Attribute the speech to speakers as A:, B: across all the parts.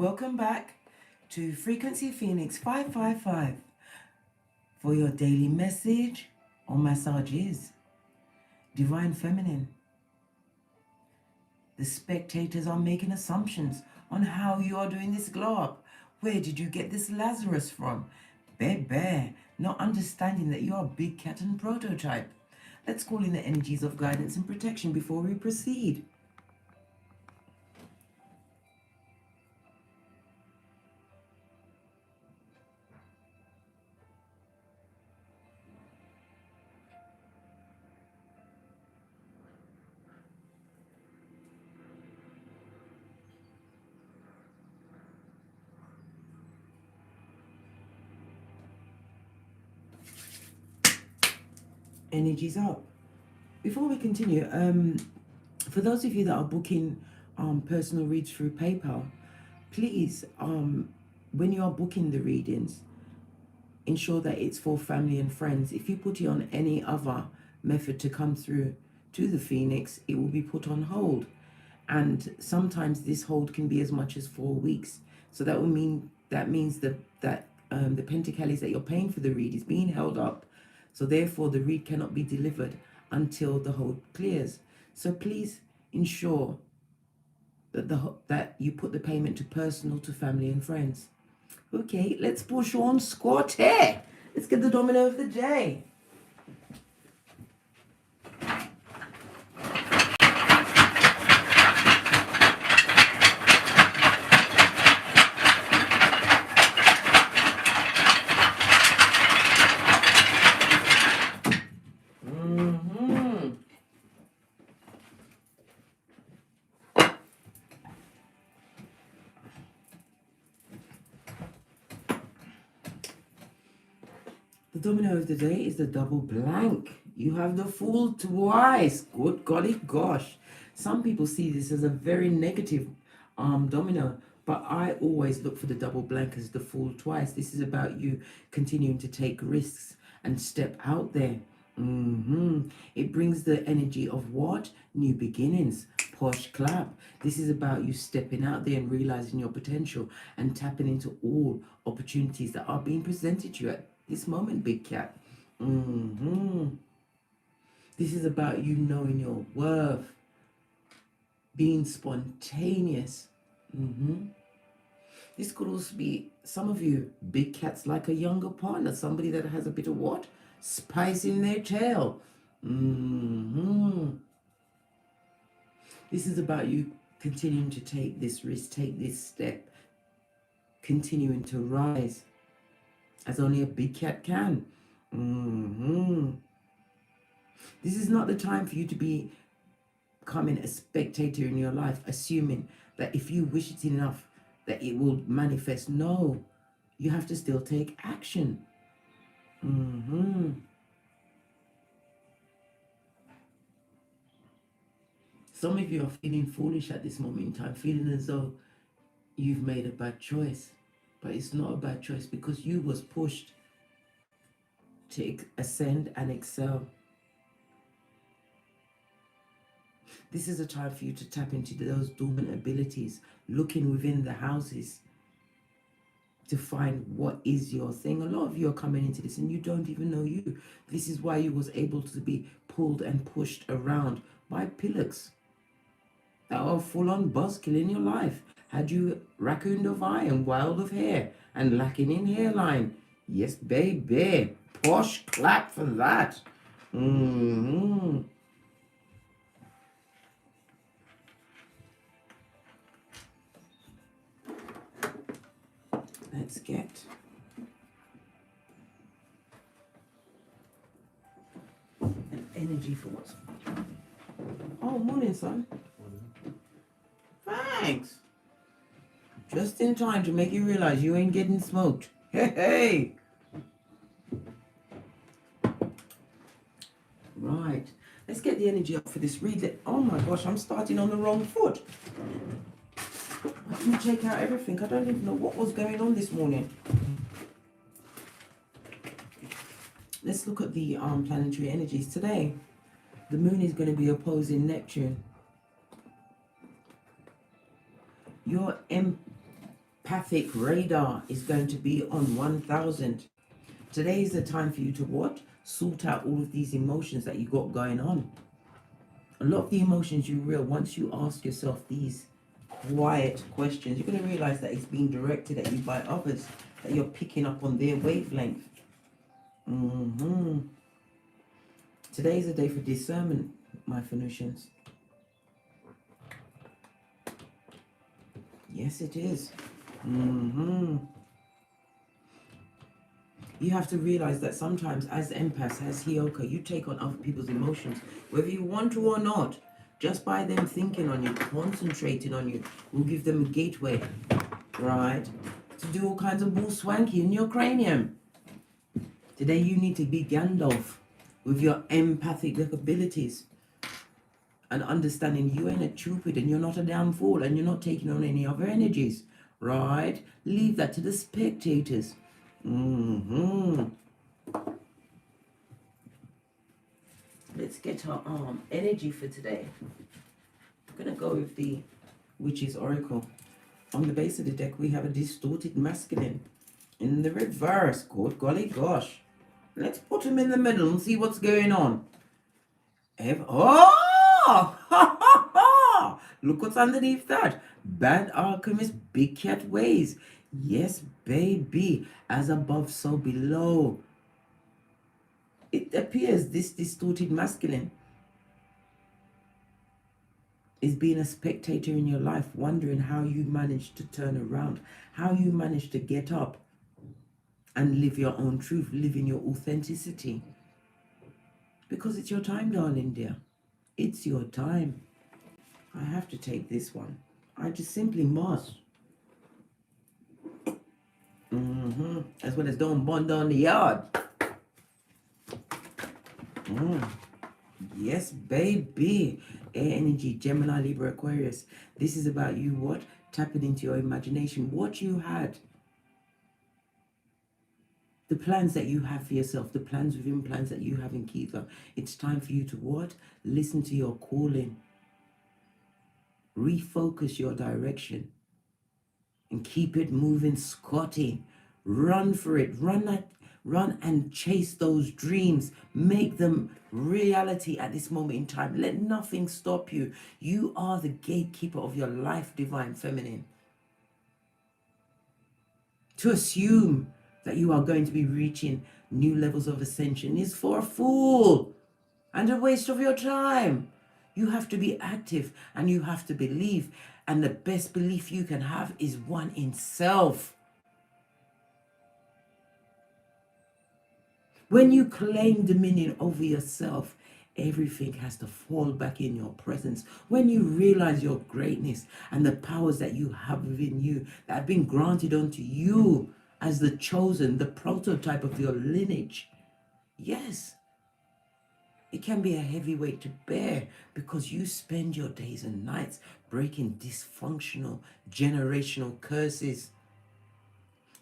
A: welcome back to Frequency Phoenix 555 for your daily message or massages. Divine Feminine. The spectators are making assumptions on how you are doing this glow up. Where did you get this Lazarus from? Bear, not understanding that you are big cat and prototype. Let's call in the energies of guidance and protection before we proceed. Energies up. Before we continue, for those of you that are booking personal reads through PayPal, please, when you are booking the readings, ensure that it's for family and friends. If you put it on any other method to come through to the Phoenix, it will be put on hold. And sometimes this hold can be as much as 4 weeks. So that means that the Pentacles that you're paying for the read is being held up. So therefore, the read cannot be delivered until the hold clears. So please ensure that that you put the payment to personal, to family and friends. Okay, let's push on, squat here. Let's get the domino of the day. The domino of the day is the double blank. You have the Fool twice. Good golly gosh. Some people see this as a very negative domino, but I always look for the double blank as the Fool twice. This is about you continuing to take risks and step out there. It brings the energy of what? New beginnings. Posh clap. This is about you stepping out there and realizing your potential and tapping into all opportunities that are being presented to you at this moment, big cat. This is about you knowing your worth, being spontaneous. This could also be some of you big cats like a younger partner, somebody that has a bit of what? Spice in their tail. This is about you continuing to take this risk, take this step, continuing to rise as only a big cat can. This is not the time for you to be becoming a spectator in your life, assuming that if you wish it enough that it will manifest. No, you have to still take action. Some of you are feeling foolish at this moment in time, feeling as though you've made a bad choice. But it's not a bad choice because you was pushed to ascend and excel. This is a time for you to tap into those dormant abilities, looking within the houses to find what is your thing. A lot of you are coming into this and you don't even know you. This is why you was able to be pulled and pushed around by pillocks that are full-on buzzkill in your life. Had you raccoon of eye and wild of hair and lacking in hairline. Yes, baby. Posh clap for that. Let's get an energy for what's... Oh, morning, son. Thanks. Just in time to make you realize you ain't getting smoked. Hey. Right. Let's get the energy up for this read. Oh my gosh, I'm starting on the wrong foot. I didn't check out everything. I don't even know what was going on this morning. Let's look at the planetary energies today. The moon is going to be opposing Neptune. Your empathic radar is going to be on 1000. Today is the time for you to what? Sort out all of these emotions that you got going on. A lot of the emotions you real, once you ask yourself these quiet questions, you're going to realize that it's being directed at you by others, that you're picking up on their wavelength. Today is a day for discernment, my Phoenicians. Yes, it is. You have to realize that sometimes as empaths, as Heyoka, you take on other people's emotions, whether you want to or not. Just by them thinking on you, concentrating on you, will give them a gateway, right, to do all kinds of bull swanky in your cranium. Today you need to be Gandalf with your empathic abilities and understanding you ain't a stupid and you're not a damn fool and you're not taking on any other energies, right? Leave that to the spectators. Let's get our energy for today. I'm going to go with the Witch's Oracle. On the base of the deck, we have a distorted masculine. In the reverse, good golly gosh. Let's put him in the middle and see what's going on. Look what's underneath that. Bad alchemist, big cat ways. Yes, baby. As above, so below. It appears this distorted masculine is being a spectator in your life, wondering how you managed to turn around, how you managed to get up and live your own truth, live in your authenticity. Because it's your time, darling dear. It's your time. I have to take this one. I just simply must. As well as don't bond down the yard. Yes, baby. Air energy, Gemini, Libra, Aquarius. This is about you, what? Tapping into your imagination. What you had. The plans that you have for yourself. The plans within plans that you have in Keitha. It's time for you to what? Listen to your calling. Refocus your direction. And keep it moving, Scotty. Run for it. Run and chase those dreams. Make them reality at this moment in time. Let nothing stop you. You are the gatekeeper of your life, Divine Feminine. To assume that you are going to be reaching new levels of ascension is for a fool and a waste of your time. You have to be active and you have to believe. And the best belief you can have is one in self. When you claim dominion over yourself, everything has to fall back in your presence. When you realize your greatness and the powers that you have within you that have been granted unto you as the chosen, the prototype of your lineage, yes, it can be a heavy weight to bear because you spend your days and nights breaking dysfunctional generational curses.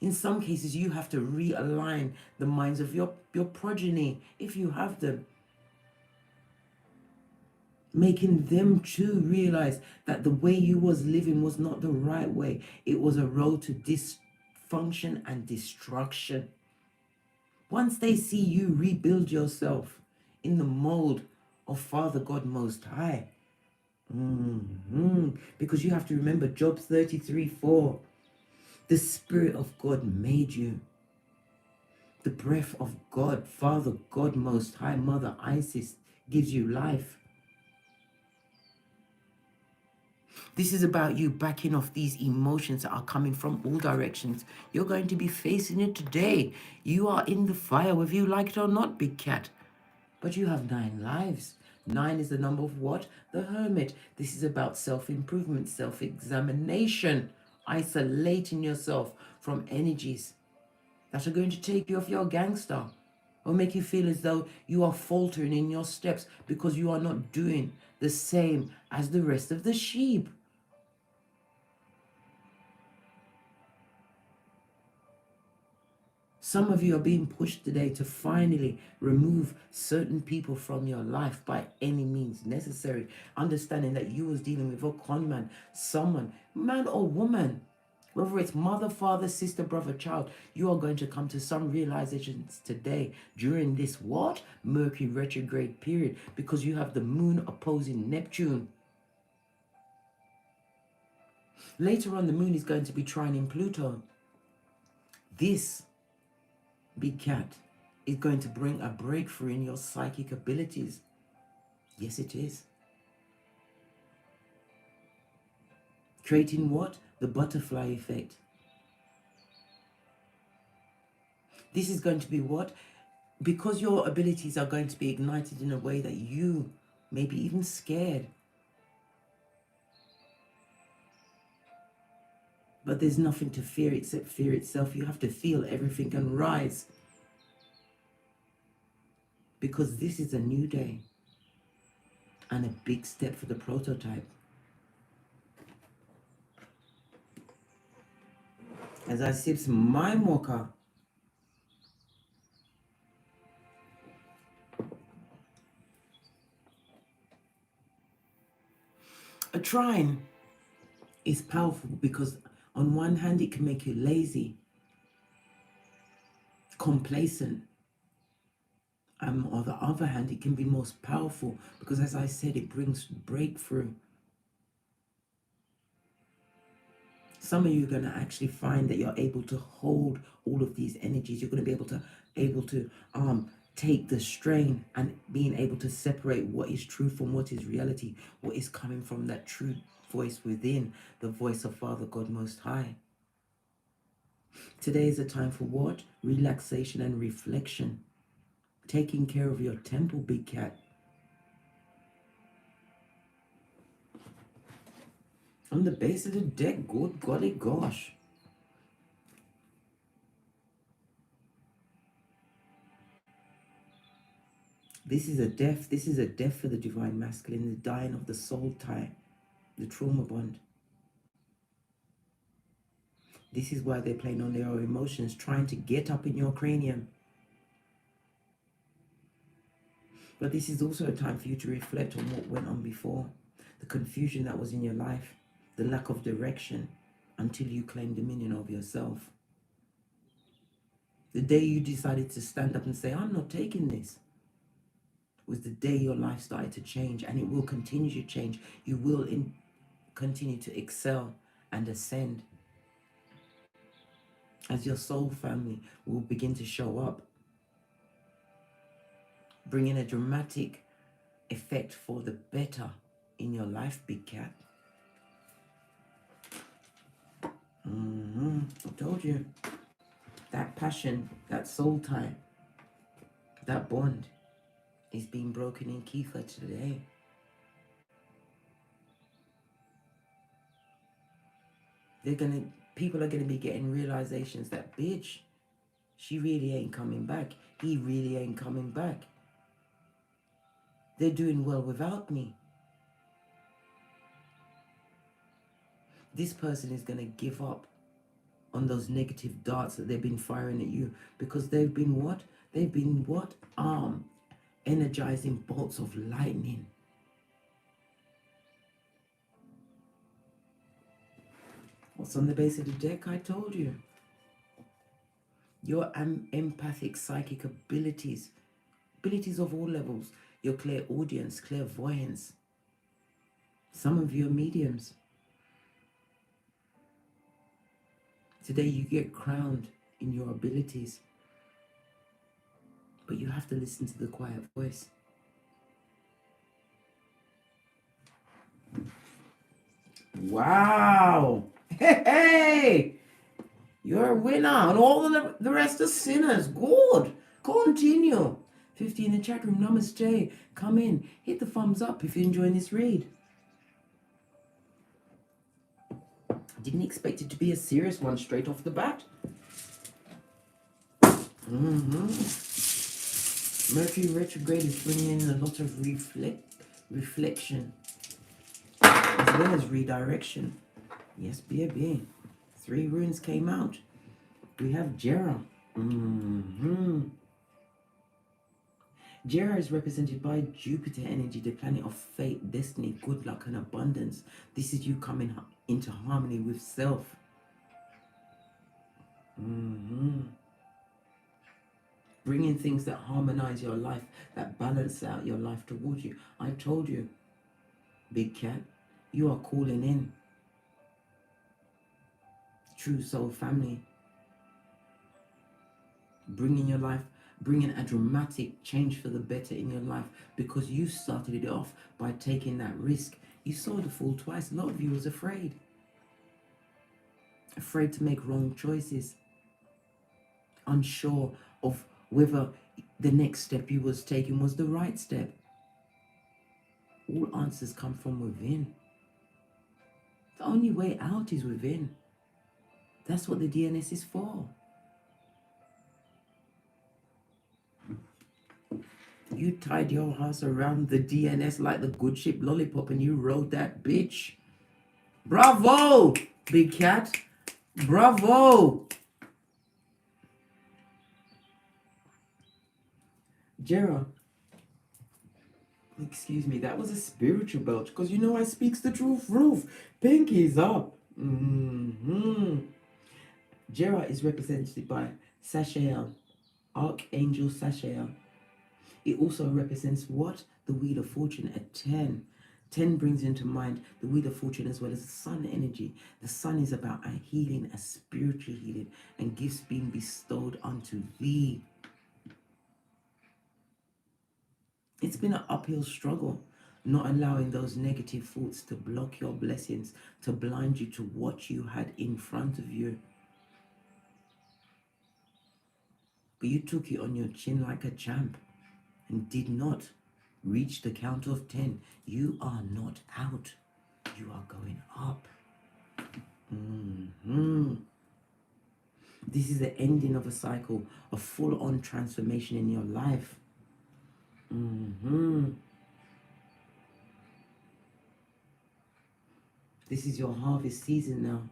A: In some cases, you have to realign the minds of your progeny, if you have them. Making them too realize that the way you was living was not the right way. It was a road to dysfunction and destruction. Once they see you rebuild yourself in the mold of Father God Most High. Because you have to remember Job 33:4. The Spirit of God made you. The breath of God, Father God Most High, Mother Isis, gives you life. This is about you backing off these emotions that are coming from all directions. You're going to be facing it today. You are in the fire, whether you like it or not, big cat. But you have 9 lives. 9 is the number of what? The Hermit. This is about self-improvement, self-examination, isolating yourself from energies that are going to take you off your gangster or make you feel as though you are faltering in your steps because you are not doing the same as the rest of the sheep. Some of you are being pushed today to finally remove certain people from your life by any means necessary. Understanding that you was dealing with a con man, someone, man or woman, Whether it's mother, father, sister, brother, child, you are going to come to some realizations today during this what? Mercury retrograde period, because you have the moon opposing Neptune. Later on, the moon is going to be trining Pluto. This, big cat, is going to bring a breakthrough in your psychic abilities. Yes, it is. Creating what? The butterfly effect. This is going to be what? Because your abilities are going to be ignited in a way that you may be even scared. But there's nothing to fear except fear itself. You have to feel everything and rise. Because this is a new day and a big step for the prototype. As I sip my mocha, a trine is powerful because on one hand it can make you lazy, complacent. On the other hand, it can be most powerful because, as I said, it brings breakthrough. Some of you are going to actually find that you're able to hold all of these energies. You're going to be able to take the strain and being able to separate what is true from what is reality, what is coming from that true voice within, the voice of Father God Most High. Today is a time for what? Relaxation and reflection. Taking care of your temple, big cat. On the base of the deck, good golly gosh. This is a death for the divine masculine, the dying of the soul tie, the trauma bond. This is why they're playing on their emotions, trying to get up in your cranium. But this is also a time for you to reflect on what went on before, the confusion that was in your life, the lack of direction, until you claim dominion of yourself. The day you decided to stand up and say, I'm not taking this, was the day your life started to change, and it will continue to change. You will continue to excel and ascend as your soul family will begin to show up, bringing a dramatic effect for the better in your life, big cat. I told you, that passion, that soul tie, that bond is being broken in Kiefer today. People are gonna be getting realizations that, bitch, she really ain't coming back. He really ain't coming back. They're doing well without me. This person is gonna give up on those negative darts that they've been firing at you, because they've been what? They've been what? Energizing bolts of lightning. What's on the base of the deck? I told you. Your empathic psychic abilities of all levels, your clairaudience, clairvoyance. Some of you are mediums. Today you get crowned in your abilities, but you have to listen to the quiet voice. Wow! Hey! You're a winner, and all the rest are sinners. Good. Continue. 50 in the chat room. Namaste. Come in. Hit the thumbs up if you're enjoying this read. Didn't expect it to be a serious one straight off the bat. Mercury retrograde is bringing in a lot of reflection as well as redirection. Yes, baby. 3 runes came out. We have Jera. Jera is represented by Jupiter energy, the planet of fate, destiny, good luck, and abundance. This is you coming into harmony with self. bringing things that harmonize your life, that balance out your life towards you. I told you, big cat, you are calling in true soul family, bringing your life, bringing a dramatic change for the better in your life, because you started it off by taking that risk. You saw the fall twice. A lot of you was afraid to make wrong choices, unsure of whether the next step you was taking was the right step. All answers come from within. The only way out is within. That's what the DNS is for. You tied your horse around the DNS like the good ship Lollipop and you rode that bitch. Bravo, big cat. Bravo. Jera, excuse me, that was a spiritual belch, because you know I speaks the truth. Roof, pinkies up. Jera is represented by Sashael, Archangel Sashael. It also represents what? The Wheel of Fortune at 10. 10 brings into mind the Wheel of Fortune as well as the sun energy. The sun is about a healing, a spiritual healing, and gifts being bestowed unto thee. It's been an uphill struggle, not allowing those negative thoughts to block your blessings, to blind you to what you had in front of you. But you took it on your chin like a champ and did not reach the count of 10. You are not out. You are going up. This is the ending of a cycle, a full-on transformation in your life. This is your harvest season now.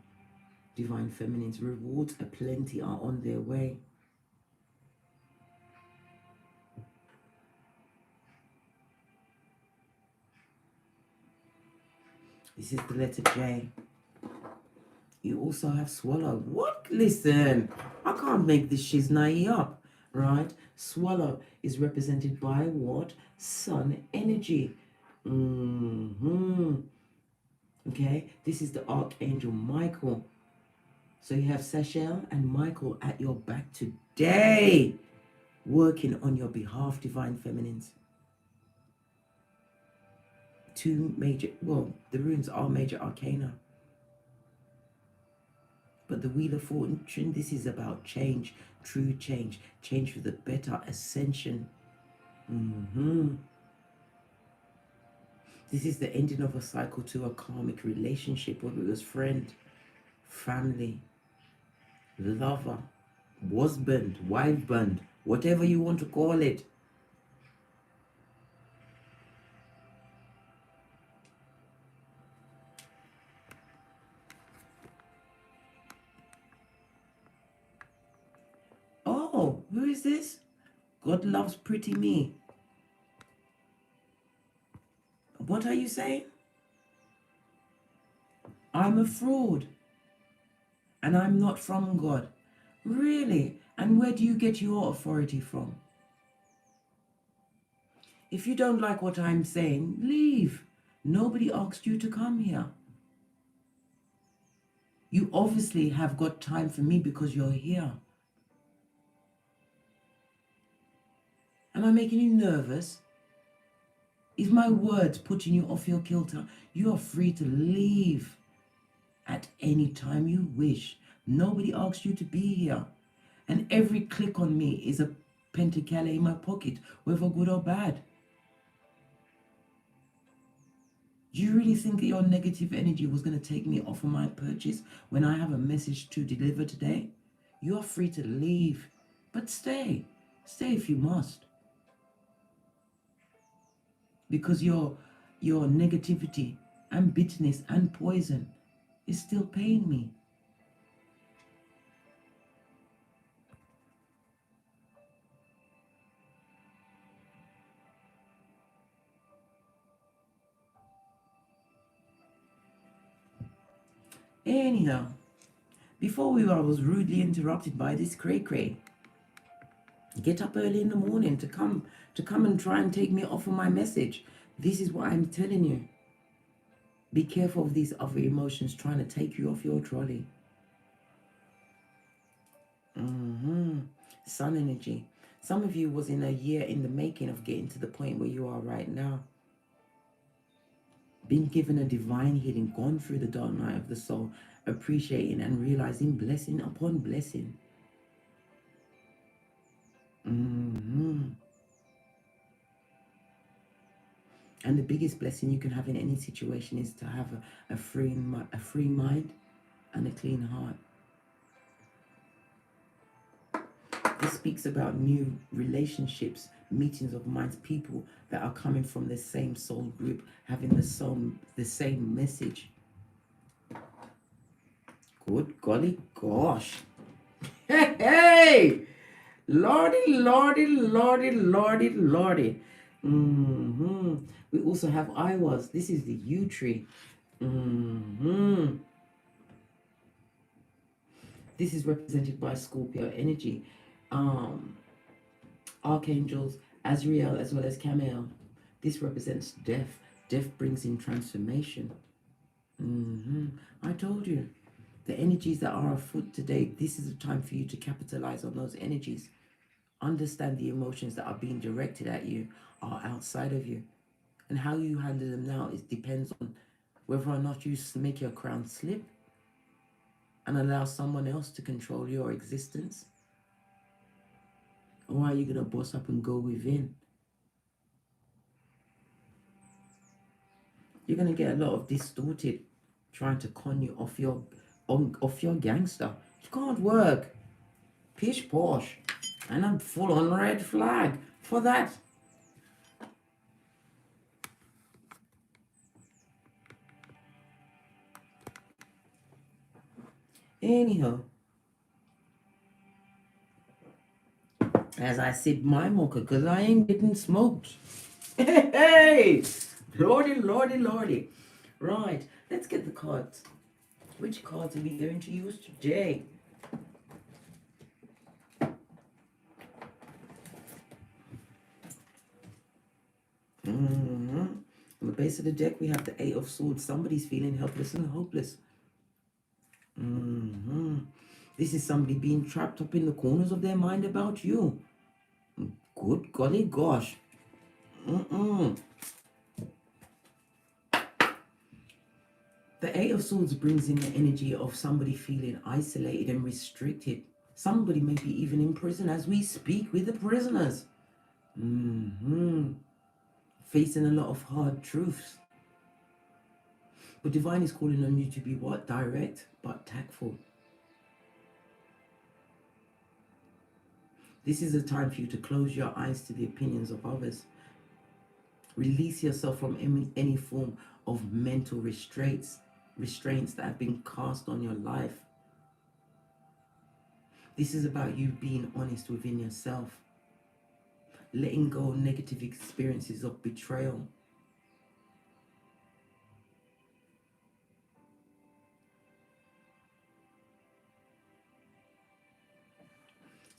A: Divine Feminines, rewards aplenty are on their way. This is the letter J. You also have swallow. What? Listen, I can't make this shiznai up, right? Swallow is represented by what? Sun energy. Okay, this is the Archangel Michael. So you have Sashael and Michael at your back today, working on your behalf, Divine Feminines. Two major, well, the runes are major arcana. But the Wheel of Fortune, this is about change, true change, change for the better, ascension. This is the ending of a cycle to a karmic relationship, whether it was friend, family, lover, husband, wife band, whatever you want to call it. Oh, who is this? God loves pretty me. What are you saying? I'm a fraud. And I'm not from God. Really? And where do you get your authority from? If you don't like what I'm saying, leave. Nobody asked you to come here. You obviously have got time for me because you're here. Am I making you nervous? Is my words putting you off your kilter? You are free to leave at any time you wish. Nobody asked you to be here. And every click on me is a pentacle in my pocket, whether good or bad. Do you really think that your negative energy was going to take me off of my purchase when I have a message to deliver today? You are free to leave, but stay. Stay if you must. Because your negativity and bitterness and poison is still paying me. Anyhow, before I was rudely interrupted by this cray-cray. Get up early in the morning to come and try and take me off of my message. This is what I'm telling you. Be careful of these other emotions trying to take you off your trolley. Sun energy. Some of you was in a year in the making of getting to the point where you are right now. Been given a divine healing, gone through the dark night of the soul, appreciating and realizing blessing upon blessing. And the biggest blessing you can have in any situation is to have a free mind and a clean heart. This speaks about new relationships, meetings of minds, people that are coming from the same soul group, having the same message. Good golly gosh. Hey! Lordy, lordy, lordy, lordy, lordy. We also have Iwas. This is the yew tree. This is represented by Scorpio energy. Archangels, Azrael, as well as KHAL. This represents death. Death brings in transformation. I told you. The energies that are afoot today, this is a time for you to capitalize on those energies. Understand the emotions that are being directed at you are outside of you. And how you handle them now depends on whether or not you make your crown slip and allow someone else to control your existence. Or are you going to boss up and go within? You're going to get a lot of distorted trying to con you off your gangster. It can't work. Pish posh. And I'm full on red flag for that. Anyhow, as I sip my mocha, because I ain't getting smoked. Hey! Lordy, lordy, lordy. Right, let's get the cards. Which cards are we going to use today? On the base of the deck, we have the Eight of Swords. Somebody's feeling helpless and hopeless. This is somebody being trapped up in the corners of their mind about you. Good golly gosh. The Eight of Swords brings in the energy of somebody feeling isolated and restricted. Somebody may be even in prison as we speak with the prisoners. Facing a lot of hard truths. But Divine is calling on you to be what? Direct but tactful. This is a time for you to close your eyes to the opinions of others. Release yourself from any form of mental restraints that have been cast on your life. This is about you being honest within yourself. Letting go of negative experiences of betrayal.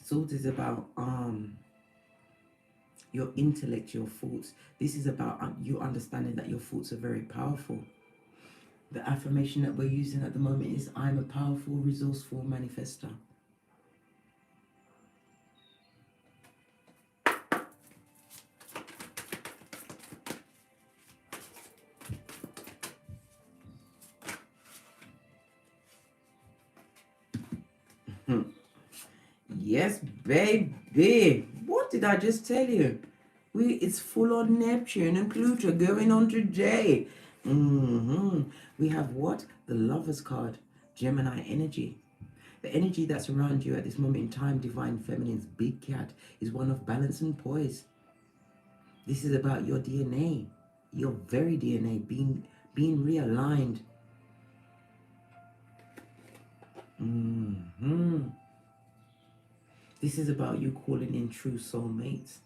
A: Swords is about your intellect, your thoughts. This is about you understanding that your thoughts are very powerful. The affirmation that we're using at the moment is, I'm a powerful, resourceful manifester. Yes, baby. What did I just tell you? It's full on Neptune and Pluto going on today. We have what? The Lover's card, Gemini energy. The energy that's around you at this moment in time, Divine Feminine's big cat, is one of balance and poise. This is about your DNA, your very DNA being realigned. This is about you calling in true soul mates,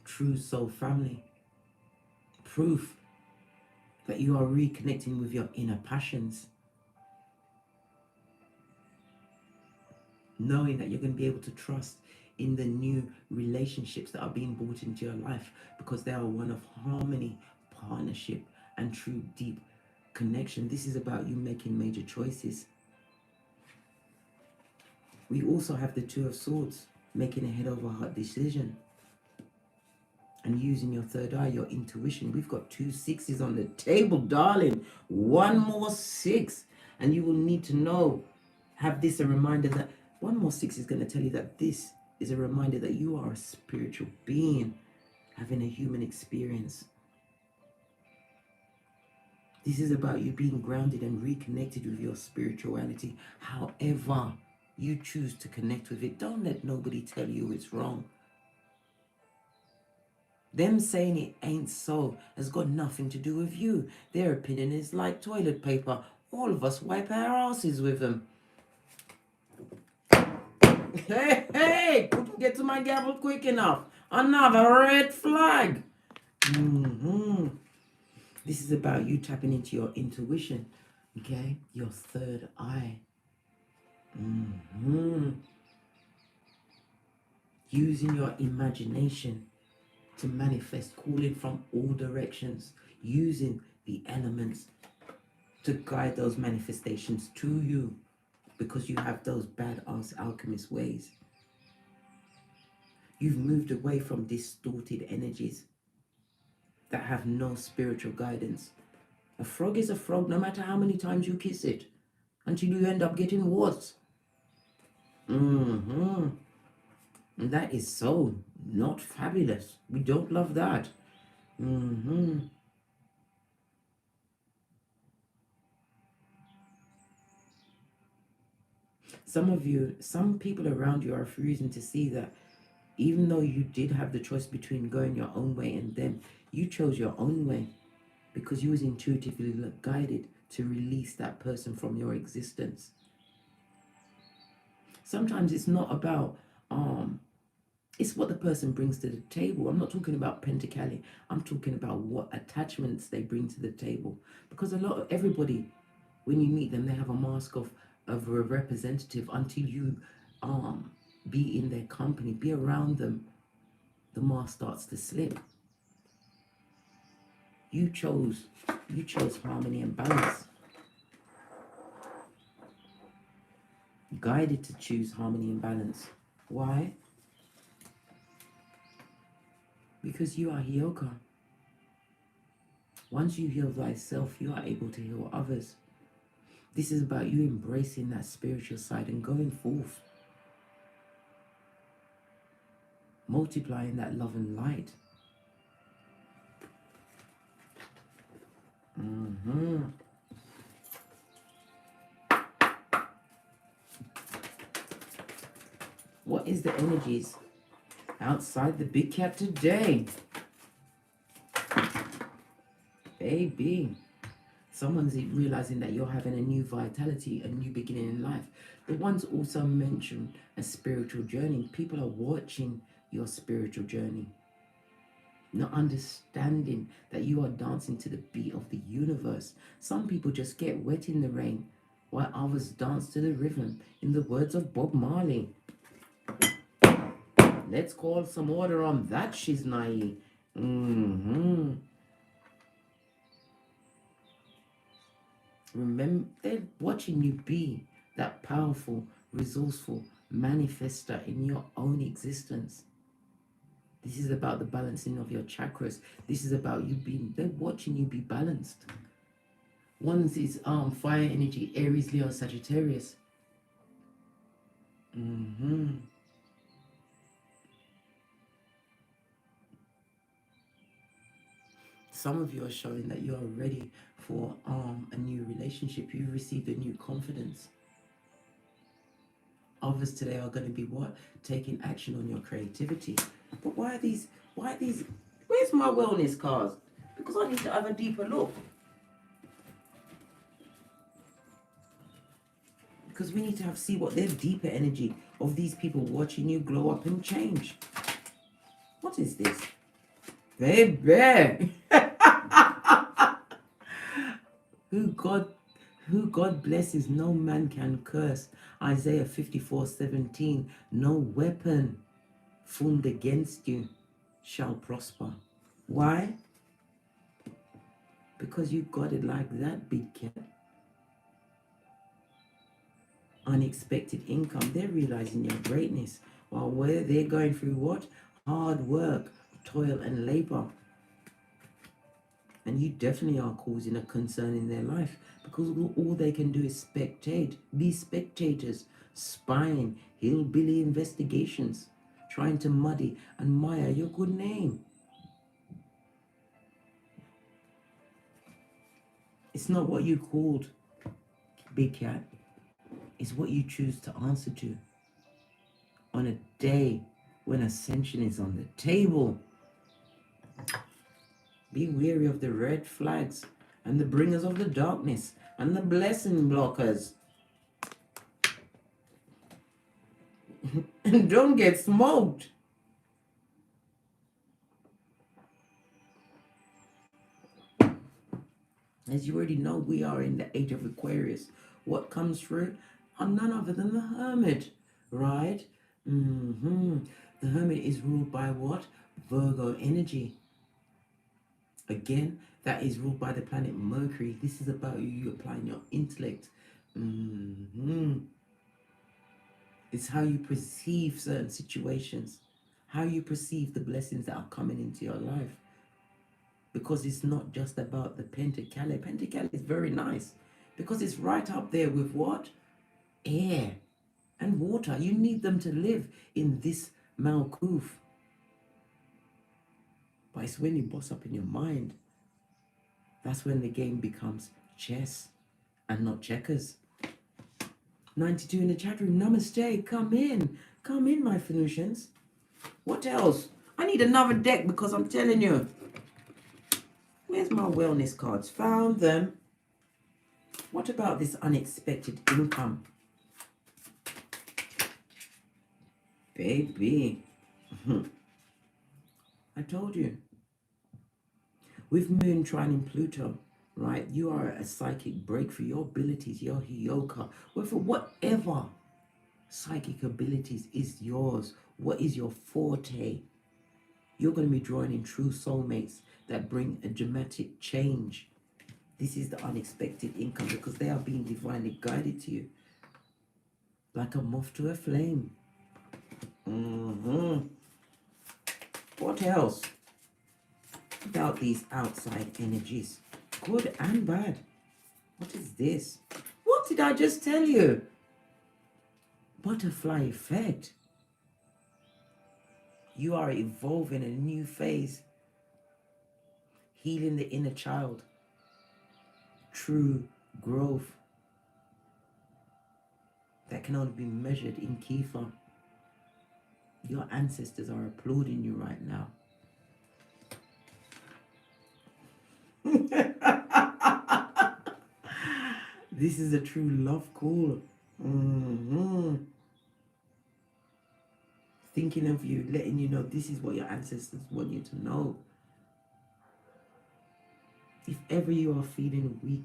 A: true soul family. Proof that you are reconnecting with your inner passions. Knowing that you're going to be able to trust in the new relationships that are being brought into your life, because they are one of harmony, partnership, and true deep connection. This is about you making major choices. We also have the Two of Swords, making a head over heart decision and using your third eye, your intuition. We've got 2 6s on the table, darling. One more 6, and you will need to know, have this a reminder that one more 6 is going to tell you that this is a reminder that you are a spiritual being having a human experience. This is about you being grounded and reconnected with your spirituality. However you choose to connect with it, don't let nobody tell you it's wrong. Them saying it ain't so has got nothing to do with you. Their opinion is like toilet paper. All of us wipe our asses with them. Hey, couldn't get to my gavel quick enough. Another red flag. This is about you tapping into your intuition, okay? Your third eye. Using your imagination to manifest, calling from all directions, using the elements to guide those manifestations to you, because you have those badass alchemist ways. You've moved away from distorted energies that have no spiritual guidance. A frog is a frog no matter how many times you kiss it, until you end up getting warts. And that is so not fabulous. We don't love that. Some people around you are refusing to see that even though you did have the choice between going your own way and them, you chose your own way because you was intuitively guided to release that person from your existence. Sometimes it's not about it's what the person brings to the table. I'm not talking about pentakali. I'm talking about what attachments they bring to the table. Because everybody, when you meet them, they have a mask of a representative until you be in their company, be around them. The mask starts to slip. You chose harmony and balance. Guided to choose harmony and balance. Why? Because you are Heyoka. Once you heal thyself, you are able to heal others. This is about you embracing that spiritual side and going forth. Multiplying that love and light. What is the energies outside the big cat today? Baby. Someone's realizing that you're having a new vitality, a new beginning in life. The ones also mention a spiritual journey. People are watching your spiritual journey. Not understanding that you are dancing to the beat of the universe. Some people just get wet in the rain, while others dance to the rhythm. In the words of Bob Marley. Let's call some order on that, Shiznai. Remember, they're watching you be that powerful, resourceful manifester in your own existence. This is about the balancing of your chakras. This is about you being, they're watching you be balanced. One is fire energy, Aries, Leo, Sagittarius. Some of you are showing that you are ready for a new relationship. You've received a new confidence. Others today are going to be what? Taking action on your creativity. But why are these, where's my wellness cards? Because I need to have a deeper look. Because we need to see what their deeper energy of these people watching you glow up and change. What is this? Baby! Who God blesses, no man can curse. Isaiah 54:17. No weapon formed against you shall prosper. Why? Because you got it like that, big cat. Unexpected income. They're realizing your greatness while they're going through what? Hard work, toil and labor. And you definitely are causing a concern in their life, because all they can do is spectate, be spectators, spying, hillbilly investigations, trying to muddy and mire your good name. It's not what you called, big cat. It's what you choose to answer to on a day when ascension is on the table. Be wary of the red flags and the bringers of the darkness and the blessing blockers. And don't get smoked. As you already know, we are in the age of Aquarius. What comes through are none other than the Hermit, right? The Hermit is ruled by what? Virgo energy. Again, that is ruled by the planet Mercury. This is about you applying your intellect. It's how you perceive certain situations, how you perceive the blessings that are coming into your life. Because it's not just about the KHAL. KHAL is very nice because it's right up there with what? Air and water. You need them to live in this Malkuth. But it's when you boss up in your mind, that's when the game becomes chess and not checkers. 92 in the chat room. Namaste. Come in, my Venusians. What else? I need another deck because I'm telling you. Where's my wellness cards? Found them. What about this unexpected income? Baby. I told you. With Moon trining Pluto, right? You are a psychic breakthrough. Your abilities, your Heyoka, whatever psychic abilities is yours. What is your forte? You're going to be drawing in true soulmates that bring a dramatic change. This is the unexpected income because they are being divinely guided to you. Like a moth to a flame. What else about these outside energies? Good and bad. What is this? What did I just tell you? Butterfly effect. You are evolving a new phase. Healing the inner child. True growth. That can only be measured in Kiefer. Your ancestors are applauding you right now. This is a true love call. Thinking of you, letting you know this is what your ancestors want you to know. If ever you are feeling weak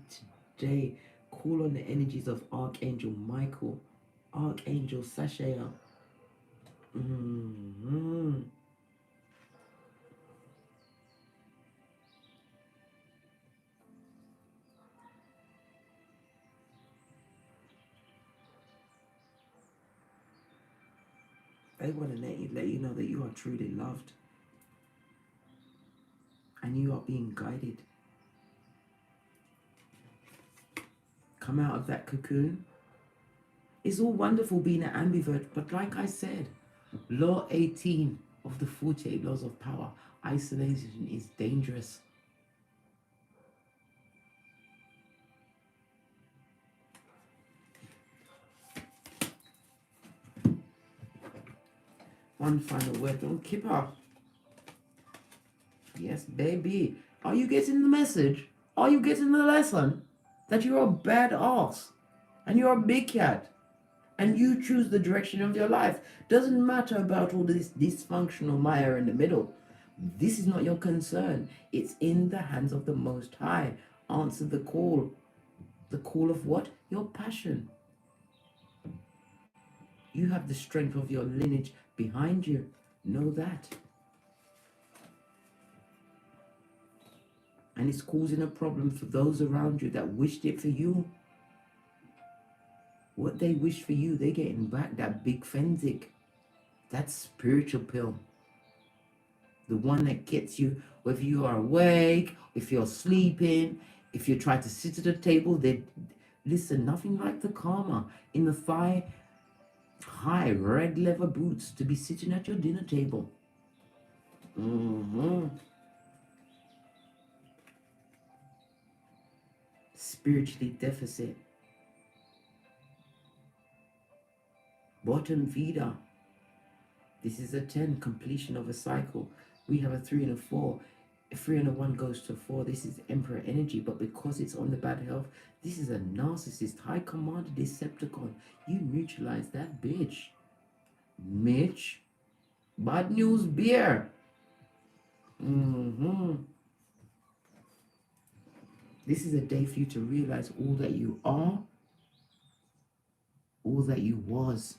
A: today, call on the energies of Archangel Michael, Archangel Sashael. They want to let you know that you are truly loved and you are being guided. Come out of that cocoon. It's all wonderful being an ambivert, but like I said, law 18 of the 48 laws of power, isolation is dangerous. One final word on Kipper. Yes, baby. Are you getting the message? Are you getting the lesson? That you're a badass and you're a big cat and you choose the direction of your life. Doesn't matter about all this dysfunctional mire in the middle. This is not your concern. It's in the hands of the Most High. Answer the call. The call of what? Your passion. You have the strength of your lineage behind you. Know that. And it's causing a problem for those around you that wished it for you. What they wish for you, they're getting back. That big Fenzik. That spiritual pill. The one that gets you, whether you are awake, if you're sleeping, if you try to sit at a table, listen, nothing like the karma in the thigh high red leather boots to be sitting at your dinner table. Spiritually deficit. Bottom Veda. This is a 10, completion of a cycle. We have a 3 and a 4. A 3 and a 1 goes to 4. This is Emperor energy, but because it's on the bad health, this is a narcissist, high commander, Decepticon. You neutralize that bitch. Mitch. Bad news beer. This is a day for you to realize all that you are, all that you was,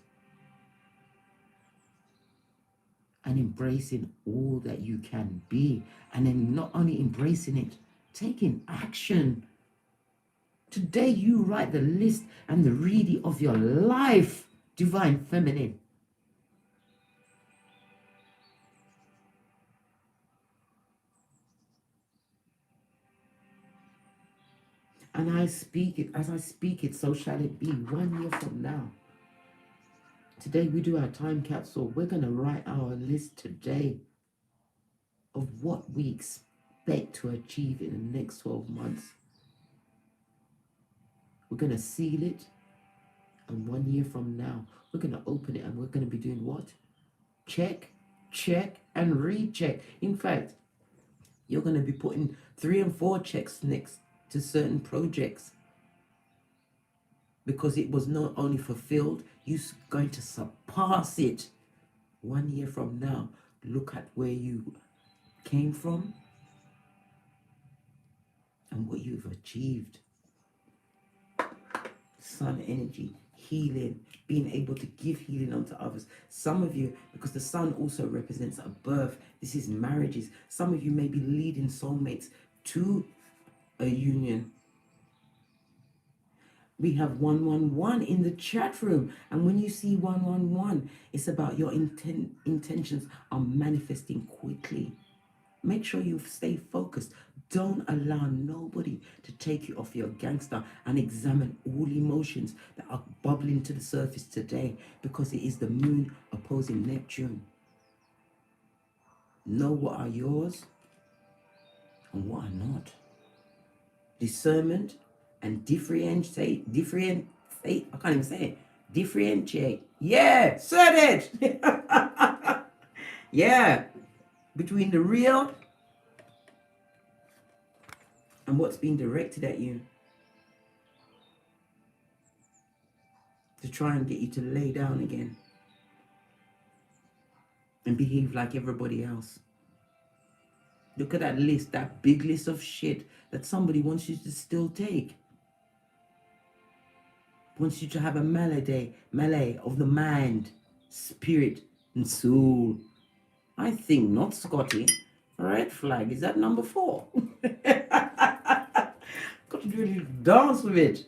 A: and embracing all that you can be. And then not only embracing it, taking action. Today you write the list and the reading of your life, Divine Feminine. And I speak it, as I speak it, so shall it be 1 year from now. Today we do our time capsule. We're going to write our list today of what we expect to achieve in the next 12 months. We're going to seal it. And 1 year from now, we're going to open it and we're going to be doing what? Check, check, and recheck. In fact, you're going to be putting 3 and 4 checks next to certain projects, because it was not only fulfilled, you're going to surpass it 1 year from now. Look at where you came from and what you've achieved. Sun energy, healing, being able to give healing onto others. Some of you, because the sun also represents a birth, this is marriages. Some of you may be leading soulmates to a union. We have 111 in the chat room, and when you see 111, it's about your intentions are manifesting quickly. Make sure you stay focused. Don't allow nobody to take you off your gangster, and examine all emotions that are bubbling to the surface today, because it is the moon opposing Neptune. Know what are yours and what are not. Discernment and differentiate, I can't even say it. Differentiate. Yeah, said it. Yeah. Between the real and what's being directed at you, to try and get you to lay down again and behave like everybody else. Look at that list, that big list of shit that somebody wants you to still take. Wants you to have a melee of the mind, spirit, and soul. I think not, Scotty. Red flag, is that number 4? Got to really dance with it.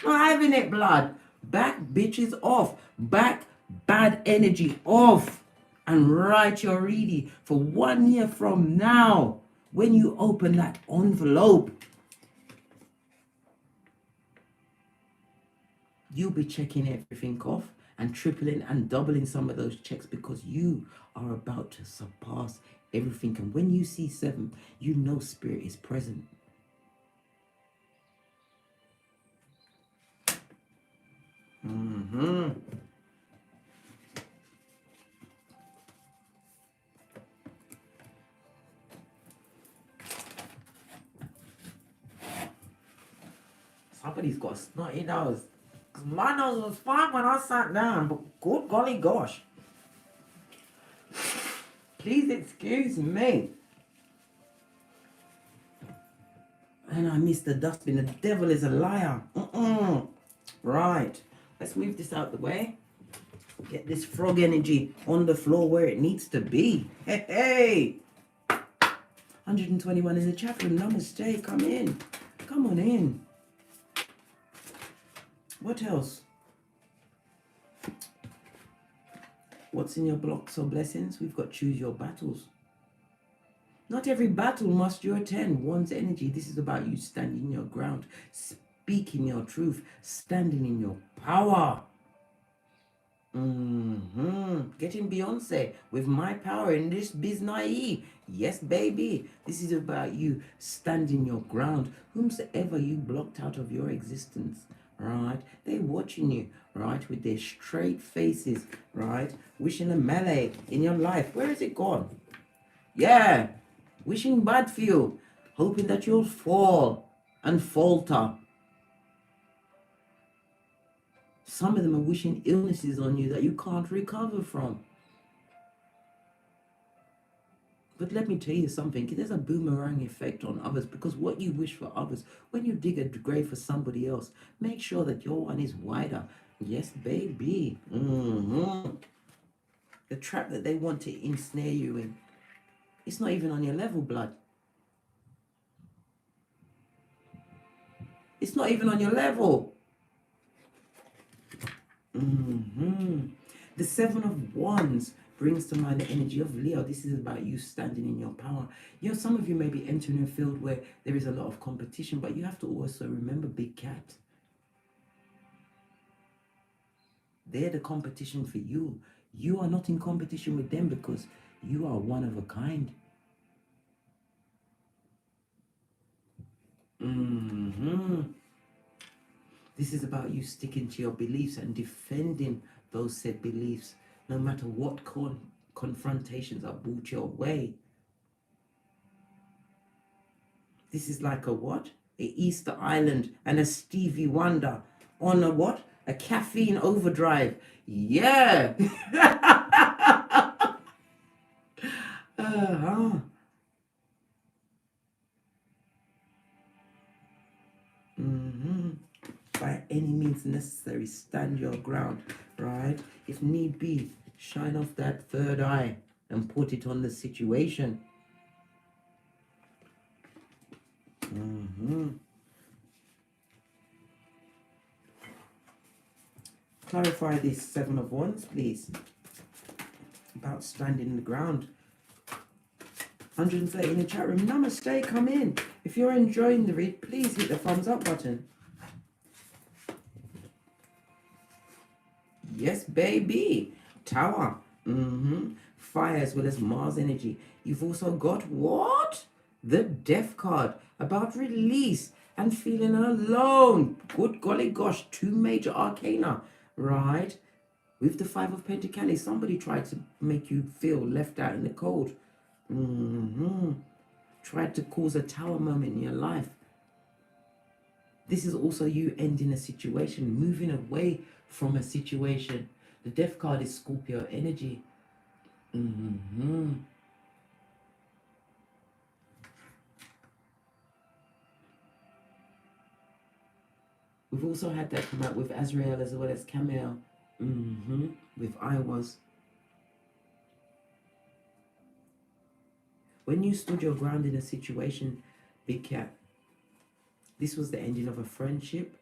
A: Not having it, blood. Back bitches off. Back bad energy off. And write your reading for 1 year from now. When you open that envelope, you'll be checking everything off and tripling and doubling some of those checks, because you are about to surpass everything. And when you see 7, you know spirit is present. Somebody's got a snotty nose. Because my nose was fine when I sat down, but good golly gosh. Please excuse me. And I missed the dustbin. The devil is a liar. Right. Let's move this out the way. Get this frog energy on the floor where it needs to be. Hey, hey. 121 in the chat room. Namaste. Come in. Come on in. What else? What's in your blocks or blessings? We've got choose your battles. Not every battle must you attend. One's energy. This is about you standing your ground, speaking your truth, standing in your power. Getting Beyonce with my power in this biz naive. Yes, baby. This is about you standing your ground. Whomsoever you blocked out of your existence, right? They're watching you, right? With their straight faces, right? Wishing a melee in your life. Where is it gone? Yeah. Wishing bad for you. Hoping that you'll fall and falter. Some of them are wishing illnesses on you that you can't recover from. But let me tell you something. There's a boomerang effect on others, because what you wish for others, when you dig a grave for somebody else, make sure that your one is wider. Yes, baby. The trap that they want to ensnare you in, it's not even on your level, blood. It's not even on your level. The Seven of Wands brings to mind the energy of Leo. This is about you standing in your power. You know, some of you may be entering a field where there is a lot of competition, but you have to also remember Big Cat. They're the competition for you. You are not in competition with them because you are one of a kind. This is about you sticking to your beliefs and defending those said beliefs, no matter what confrontations are brought your way. This is like a what? A Easter Island and a Stevie Wonder on a what? A caffeine overdrive. Yeah. By any means necessary, stand your ground, right? If need be, shine off that third eye and put it on the situation. Clarify this Seven of Wands, please, about standing the ground. 130 in the chat room. Namaste, come in. If you're enjoying the read, please hit the thumbs up button. Yes, baby. Tower. Fire as well as Mars energy. You've also got what? The Death card, about release and feeling alone. Good golly gosh, two major arcana, right? With the Five of Pentacles, somebody tried to make you feel left out in the cold. Tried to cause a tower moment in your life. This is also you ending a situation, moving away from a situation. The Death card is Scorpio energy. We've also had that come out with Azrael as well as Camille. With I was. When you stood your ground in a situation, Big Cat, this was the ending of a friendship.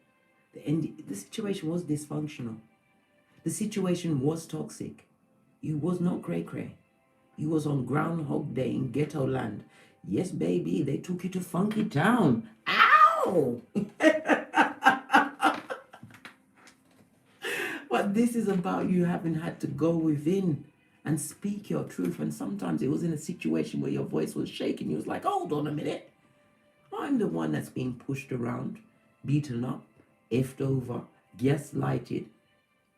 A: The situation was dysfunctional. The situation was toxic. You was not cray-cray. You was on Groundhog Day in ghetto land. Yes, baby, they took you to Funky Town. Ow! But this is about you having had to go within and speak your truth. And sometimes it was in a situation where your voice was shaking. You was like, hold on a minute. I'm the one that's being pushed around, beaten up, effed over, gaslighted,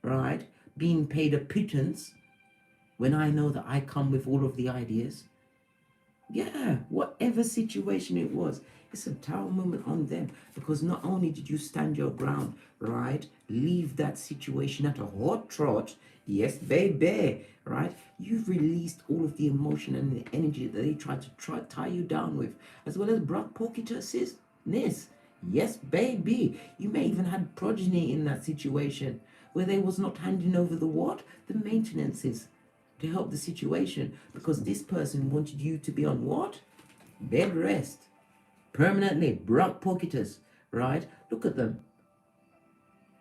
A: right? Being paid a pittance when I know that I come with all of the ideas. Yeah, whatever situation it was, it's a tower moment on them, because not only did you stand your ground, right? Leave that situation at a hot trot. Yes, baby, right? You've released all of the emotion and the energy that they tried to tie you down with, as well as brought pokitousness. Yes, baby. You may even had progeny in that situation, where they was not handing over the what? The maintenances to help the situation, because this person wanted you to be on what? Bed rest. Permanently. Brock pocketers, right? Look at them.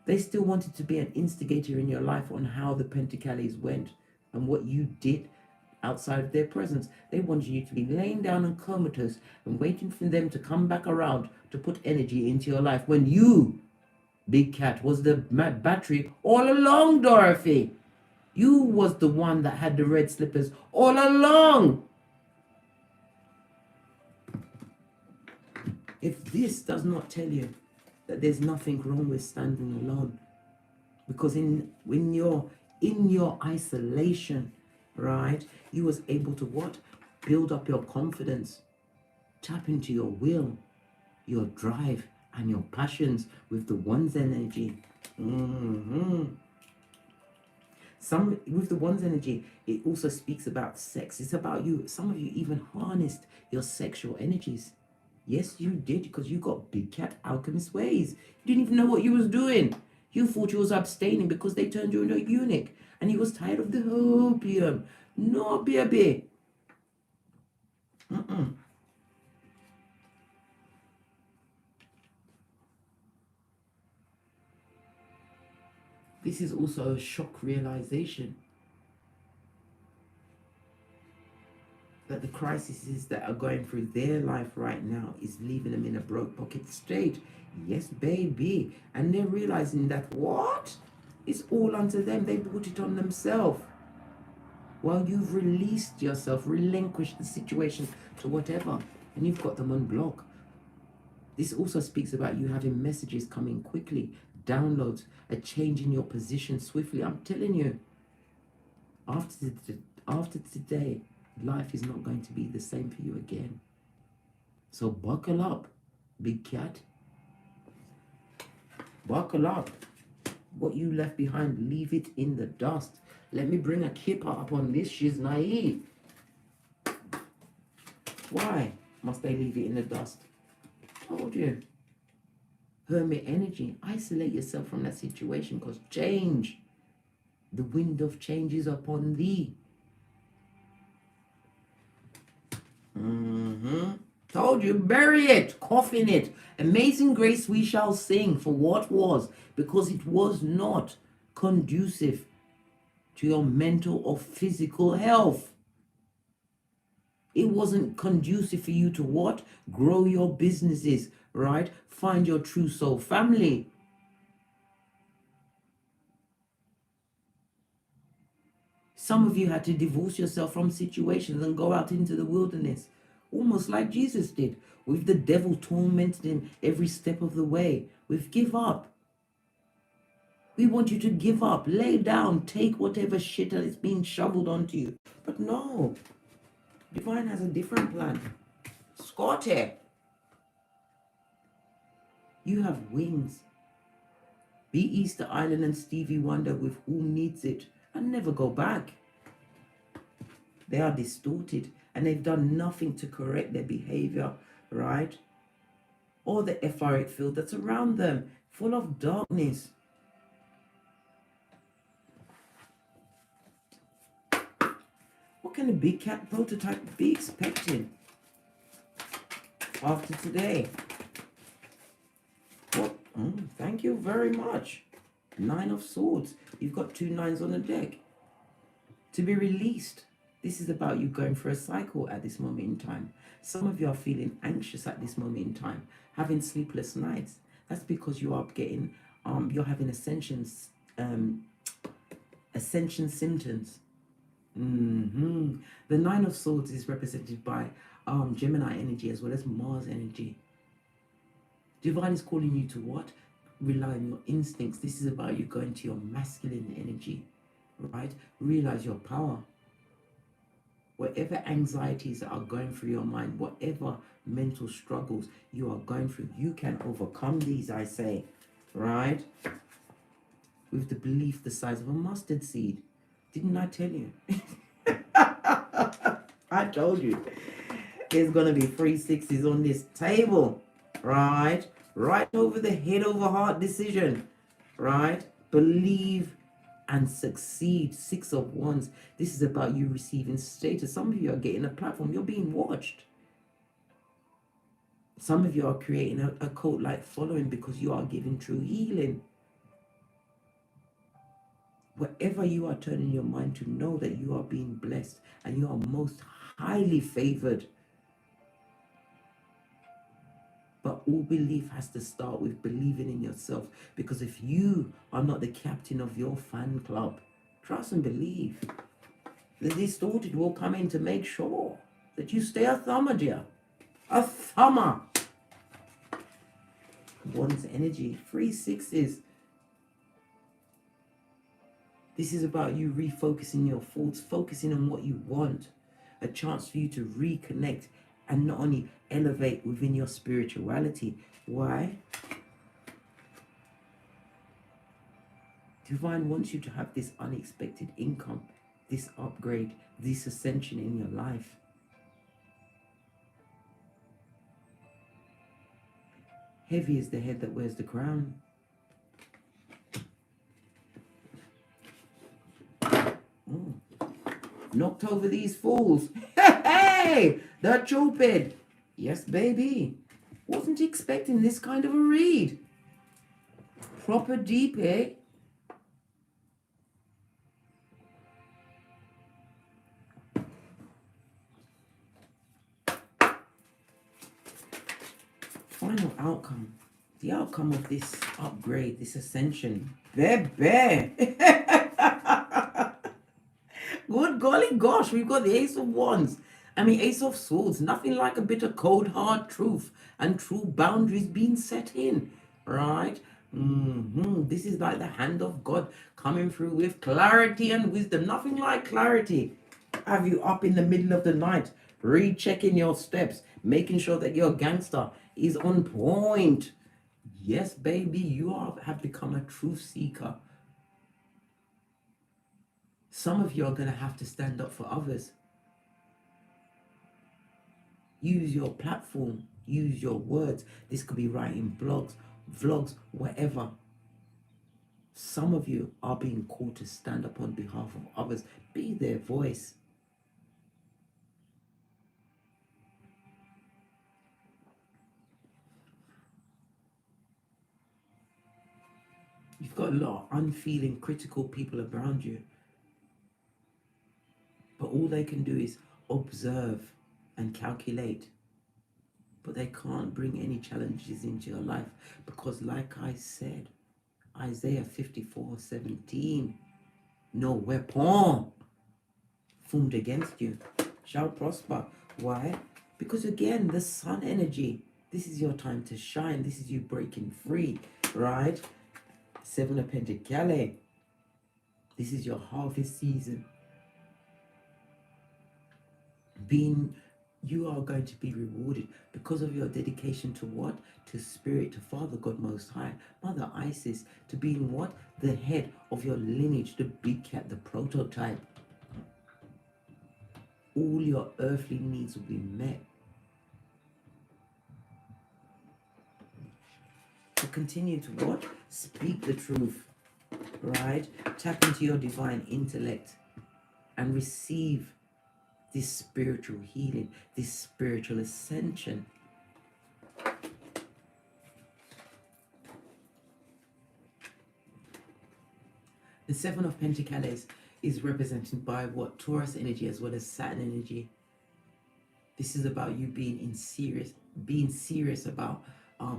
A: They still wanted to be an instigator in your life on how the Pentacles went and what you did outside of their presence. They wanted you to be laying down and comatose and waiting for them to come back around to put energy into your life when you, Big Cat, was the battery all along, Dorothy. You was the one that had the red slippers all along. If this does not tell you that there's nothing wrong with standing alone, because when you're in your isolation, right, you was able to what? Build up your confidence, tap into your will, your drive, and your passions with the one's energy. With the one's energy, it also speaks about sex. It's about you. Some of you even harnessed your sexual energies. Yes, you did, because you got Big Cat alchemist ways. You didn't even know what you was doing. You thought you was abstaining because they turned you into a eunuch, and you was tired of the opium. No, baby. This is also a shock realization that the crises that are going through their life right now is leaving them in a broke pocket state. Yes, baby. And they're realizing that what? It's all unto them. They brought it on themselves. While you've released yourself, relinquished the situation to whatever, and you've got them on block. This also speaks about you having messages coming quickly, downloads, a change in your position swiftly. I'm telling you, after today, life is not going to be the same for you again. So buckle up, Big Cat. Buckle up. What you left behind, leave it in the dust. Let me bring a kipper up on this. She's naive. Why must they leave it in the dust? Told you. Hermit energy. Isolate yourself from that situation, because change. The wind of change is upon thee. Told you, bury it, coffin it. Amazing grace we shall sing for what was, because it was not conducive to your mental or physical health. It wasn't conducive for you to what? Grow your businesses, right? Find your true soul family. Some of you had to divorce yourself from situations and go out into the wilderness, almost like Jesus did, with the devil tormented him every step of the way. With give up. We want you to give up, lay down, take whatever shit that is being shoveled onto you. But no, Divine has a different plan. Scotty, you have wings. Be Easter Island and Stevie Wonder with Whom Needs It, and never go back. They are distorted, and they've done nothing to correct their behavior, right? Or the etheric field that's around them, full of darkness. What can a Big Cat prototype be expecting after today? What? Thank you very much. 9 of Swords. You've got 2 9s on the deck. To be released. This is about you going through a cycle at this moment in time. Some of you are feeling anxious at this moment in time, having sleepless nights. That's because you are getting, you're having ascension symptoms. The 9 of Swords is represented by Gemini energy as well as Mars energy. Divine is calling you to what? Rely on your instincts. This is about you going to your masculine energy, right? Realize your power. Whatever anxieties that are going through your mind, whatever mental struggles you are going through, you can overcome these, I say, right? With the belief the size of a mustard seed. Didn't I tell you? I told you. There's going to be 3 6s on this table, right? Right over the head over heart decision, right? Believe and succeed. 6 of Wands. This is about you receiving status. Some of you are getting a platform. You're being watched. Some of you are creating a cult-like following because you are giving true healing. Wherever you are turning your mind to, know that you are being blessed and you are most highly favored. But all belief has to start with believing in yourself. Because if you are not the captain of your fan club, trust and believe, the distorted will come in to make sure that you stay a thumber, dear. A thumber. One's energy. 3 sixes. This is about you refocusing your thoughts, focusing on what you want. A chance for you to reconnect and not only elevate within your spirituality. Why? Divine wants you to have this unexpected income, this upgrade, this ascension in your life. Heavy is the head that wears the crown. Knocked over these fools. Hey, the Cupid. Yes, baby. Wasn't expecting this kind of a read. Proper deep, eh? Final outcome. The outcome of this upgrade, this ascension. Baby. Good golly gosh, we've got the Ace of Wands. I mean, Ace of Swords. Nothing like a bit of cold, hard truth and true boundaries being set in, right? This is like the hand of God coming through with clarity and wisdom. Nothing like clarity. Have you up in the middle of the night, rechecking your steps, making sure that your gangster is on point. Yes, baby, you have become a truth seeker. Some of you are going to have to stand up for others. Use your platform. Use your words. This could be writing blogs, vlogs, whatever. Some of you are being called to stand up on behalf of others. Be their voice. You've got a lot of unfeeling, critical people around you. But all they can do is observe and calculate. But they can't bring any challenges into your life. Because like I said, Isaiah 54:17, no weapon formed against you shall prosper. Why? Because again, the sun energy, this is your time to shine. This is you breaking free, right? 7 of Pentacles. This is your harvest season. You are going to be rewarded because of your dedication to what? To Spirit, to Father God Most High, Mother Isis, to being what? The head of your lineage, the big cat, the prototype. All your earthly needs will be met. To continue to what? Speak the truth, right? Tap into your divine intellect and receive this spiritual healing, this spiritual ascension. The 7 of Pentacles is represented by what? Taurus energy as well as Saturn energy. This is about you being serious about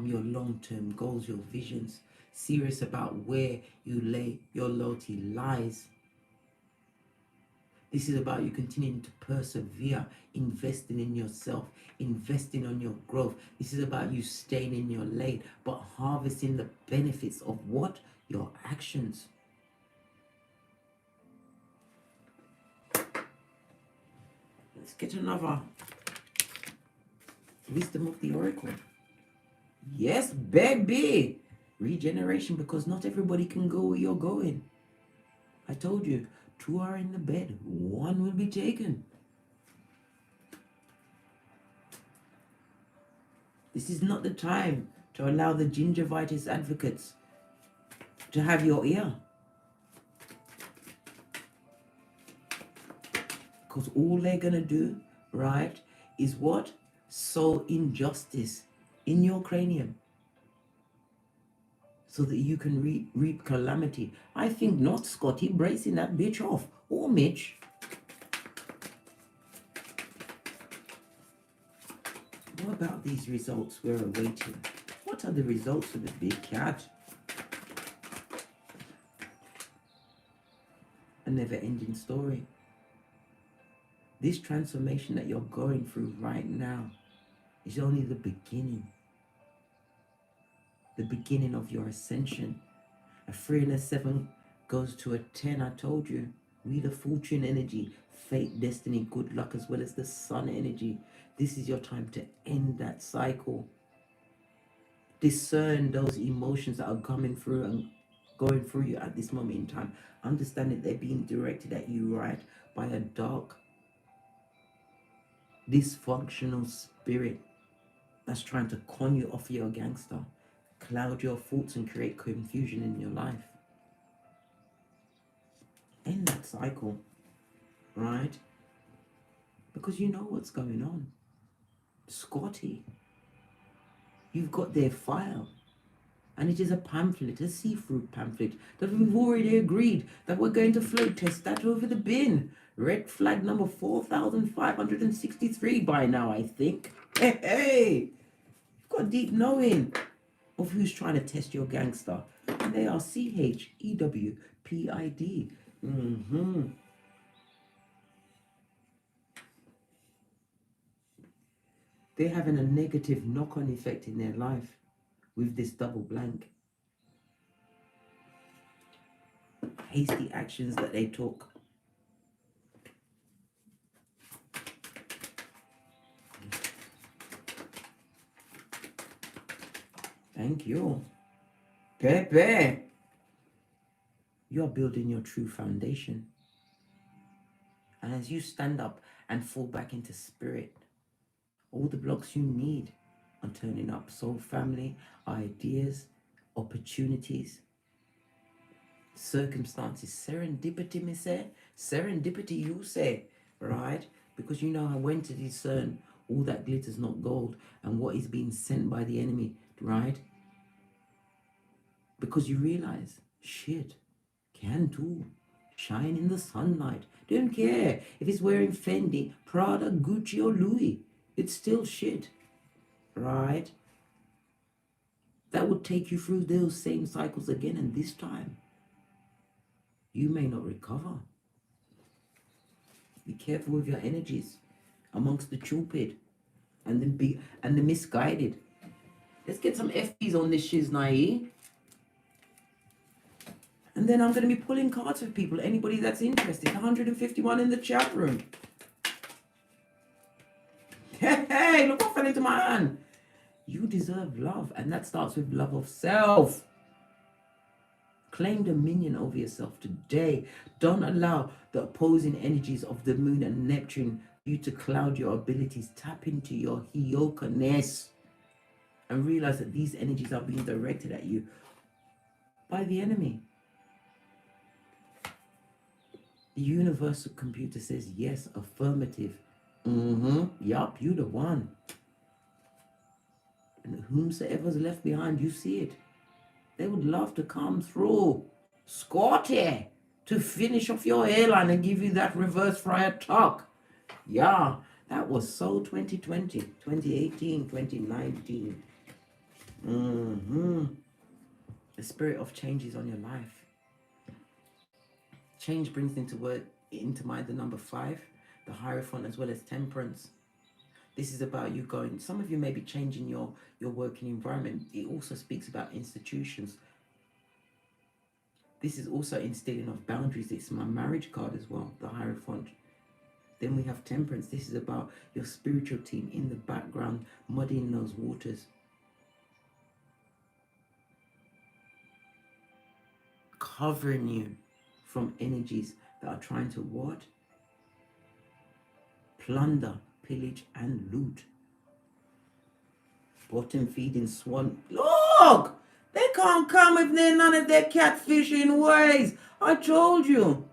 A: your long-term goals, your visions, serious about where you lay your loyalty lies. This is about you continuing to persevere, investing in yourself, investing on your growth. This is about you staying in your lane, but harvesting the benefits of what? Your actions. Let's get another wisdom of the oracle. Yes, baby. Regeneration, because not everybody can go where you're going. I told you. 2 are in the bed, 1 will be taken. This is not the time to allow the gingivitis advocates to have your ear. Because all they're going to do, right, is what? Sow injustice in your cranium so that you can reap calamity. I think not, Scotty, bracing that bitch off. Or Mitch. What about these results we're awaiting? What are the results of the big cat? A never-ending story. This transformation that you're going through right now is only the beginning. The beginning of your ascension. A 3 and a 7 goes to a 10. I told you. Wheel of Fortune energy, fate, destiny, good luck, as well as the sun energy. This is your time to end that cycle. Discern those emotions that are coming through and going through you at this moment in time. Understand that they're being directed at you, right, by a dark, dysfunctional spirit that's trying to con you off your gangster, cloud your thoughts and create confusion in your life. End that cycle, right? Because you know what's going on. Scotty, you've got their file, and it is a pamphlet, a see-through pamphlet that we've already agreed that we're going to float test that over the bin. Red flag number 4563 by now, I think. Hey, you've got deep knowing of who's trying to test your gangster. And they are CHEWPID. They're having a negative knock-on effect in their life with this double blank. Hasty actions that they took. Thank you. Pepe. You're building your true foundation. And as you stand up and fall back into spirit, all the blocks you need are turning up. Soul family, ideas, opportunities, circumstances, serendipity, me say. Serendipity, you say, right? Because you know when to discern all that glitters not gold and what is being sent by the enemy, right? Because you realize, shit, can do. Shine in the sunlight. Don't care if it's wearing Fendi, Prada, Gucci, or Louis. It's still shit, right? That would take you through those same cycles again, and this time, you may not recover. Be careful with your energies amongst the stupid and the misguided. Let's get some FBs on this shiznai. And then I'm going to be pulling cards for people, anybody that's interested. 151 in the chat room. Hey, look what fell into my hand. You deserve love, and that starts with love of self. Claim dominion over yourself today. Don't allow the opposing energies of the moon and Neptune you to cloud your abilities. Tap into your HEYOKA-ness and realize that these energies are being directed at you by the enemy. The universal computer says yes, affirmative. Yup, you the one. And whomsoever's left behind, you see it. They would love to come through, Scotty, to finish off your hairline and give you that reverse friar tuck. Yeah, that was so 2020, 2018, 2019. The spirit of change is on your life. Change brings into mind the number 5, the Hierophant, as well as Temperance. This is about you going, some of you may be changing your working environment. It also speaks about institutions. This is also instilling of boundaries. It's my marriage card as well, the Hierophant. Then we have Temperance. This is about your spiritual team in the background, muddying those waters. Covering you from energies that are trying to what? Plunder, pillage, and loot. Bottom feeding swan. Look! They can't come if they're none of their catfishing ways. I told you.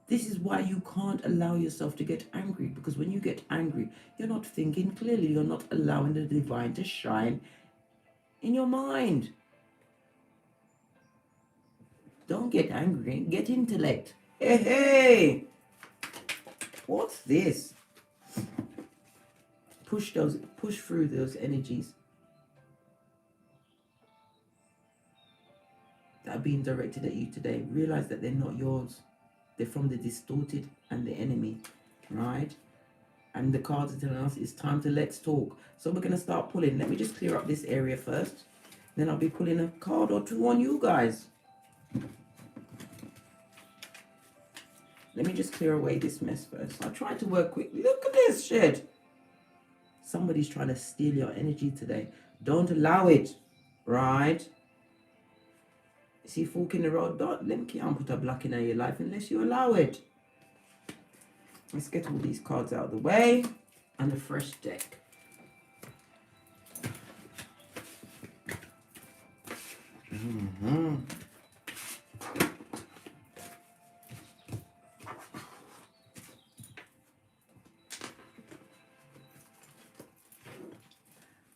A: This is why you can't allow yourself to get angry, because when you get angry, you're not thinking clearly. You're not allowing the divine to shine in your mind. Don't get angry. Get intellect. Hey, hey. What's this? Push through those energies that are being directed at you today. Realize that they're not yours. They're from the distorted and the enemy, right? And the cards are telling us it's time to let's talk. So we're going to start pulling. Let me just clear up this area first. Then I'll be pulling a card or two on you guys. Let me just clear away this mess first. I tried to work quickly. Look at this shit. Somebody's trying to steal your energy today. Don't allow it, right? See, fork in the road, don't can't put a block in your life unless you allow it. Let's get all these cards out of the way and a fresh deck.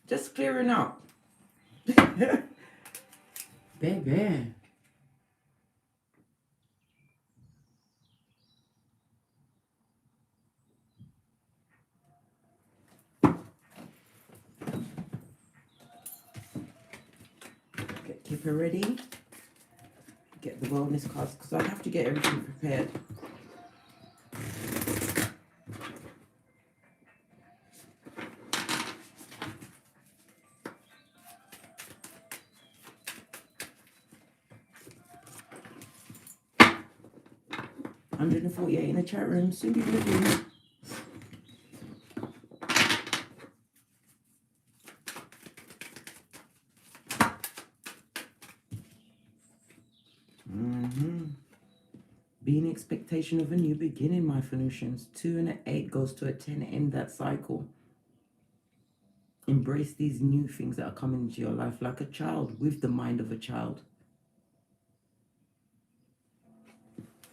A: Just clearing up. Baby. Keep her ready. Get the wellness cards because I have to get everything prepared. $148 in the chat room. Soon be with you. Be in expectation of a new beginning, my Phoenicians. 2 and an 8 goes to a 10. End that cycle. Embrace these new things that are coming into your life like a child, with the mind of a child.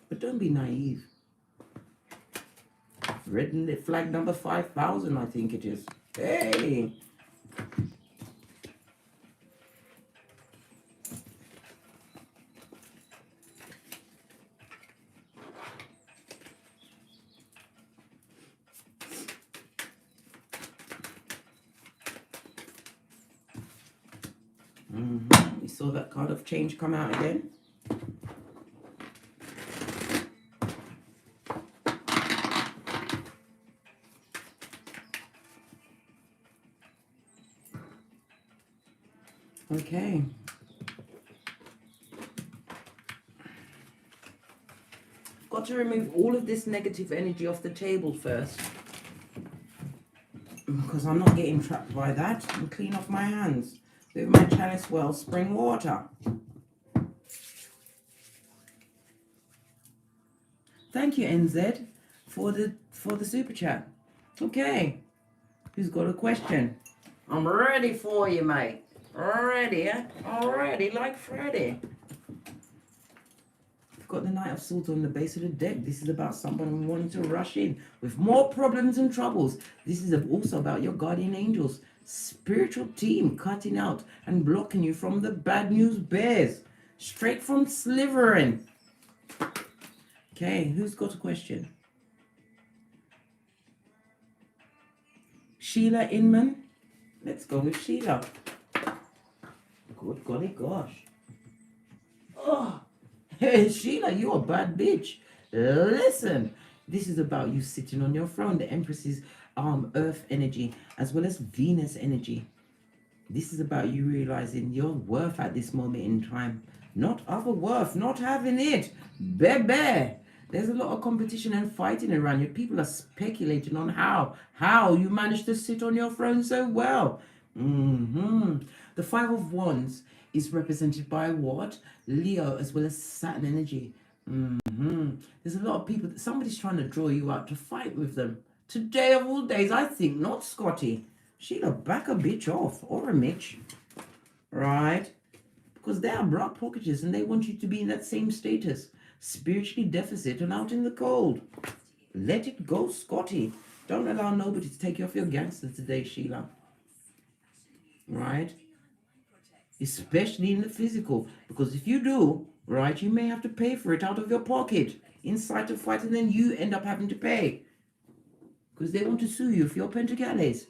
A: But don't be naive. Red flag number 5,000, I think it is. Hey! You saw that card of change come out again. Okay. Got to remove all of this negative energy off the table first, because I'm not getting trapped by that, and clean off my hands with my chalice wellspring water. Thank you, NZ, for the super chat. Okay, who's got a question? I'm ready for you, mate. Ready, eh? Already, like Freddy. We've got the Knight of Swords on the base of the deck. This is about someone wanting to rush in with more problems and troubles. This is also about your guardian angels. Spiritual team cutting out and blocking you from the bad news bears. Straight from Slytherin. Okay, who's got a question? Sheila Inman. Let's go with Sheila. Good golly gosh. Oh, hey, Sheila, you a bad bitch. Listen, this is about you sitting on your throne. The Empress's Earth energy as well as Venus energy. This is about you realizing your worth at this moment in time. Not other worth, not having it. Baby. There's a lot of competition and fighting around you. People are speculating on how you managed to sit on your throne so well. The Five of Wands is represented by what? Leo as well as Saturn energy. There's a lot of people, somebody's trying to draw you out to fight with them. Today of all days, I think not Scotty. Sheila, back a bitch off, or a Mitch. right? Because they are broke pocketers and they want you to be in that same status, spiritually deficit and out in the cold. Let it go, Scotty. Don't allow nobody to take you off your gangster today, Sheila. Right? Especially in the physical. Because if you do, right, you may have to pay for it out of your pocket inside the fight, and then you end up having to pay. Because they want to sue you for your pentacles.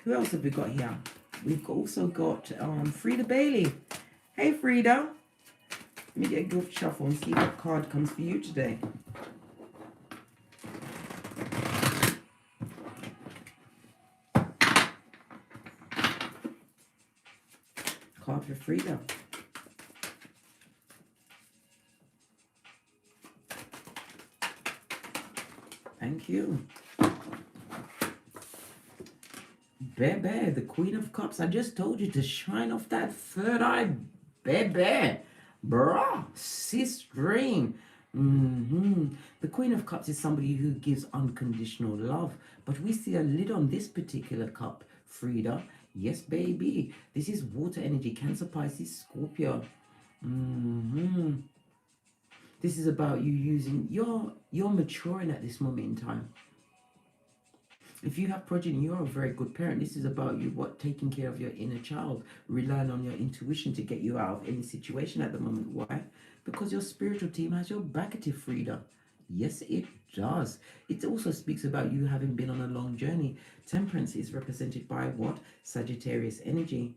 A: Who else have we got here? We've also got Frida Bailey. Hey, Frida. Let me get a gift shuffle and see what card comes for you today. Card for Frida. Thank you. Bebe, the Queen of Cups. I just told you to shine off that third eye. Bebe. Bruh. Sis dream. The Queen of Cups is somebody who gives unconditional love. But we see a lid on this particular cup, Frida. Yes, baby. This is water energy. Cancer, Pisces, Scorpio. This is about you using... You're maturing at this moment in time. If you have progeny, you're a very good parent. This is about you, taking care of your inner child, relying on your intuition to get you out of any situation at the moment. Why? Because your spiritual team has your back at it, Frida. Yes, it does. It also speaks about you having been on a long journey. Temperance is represented by what? Sagittarius energy.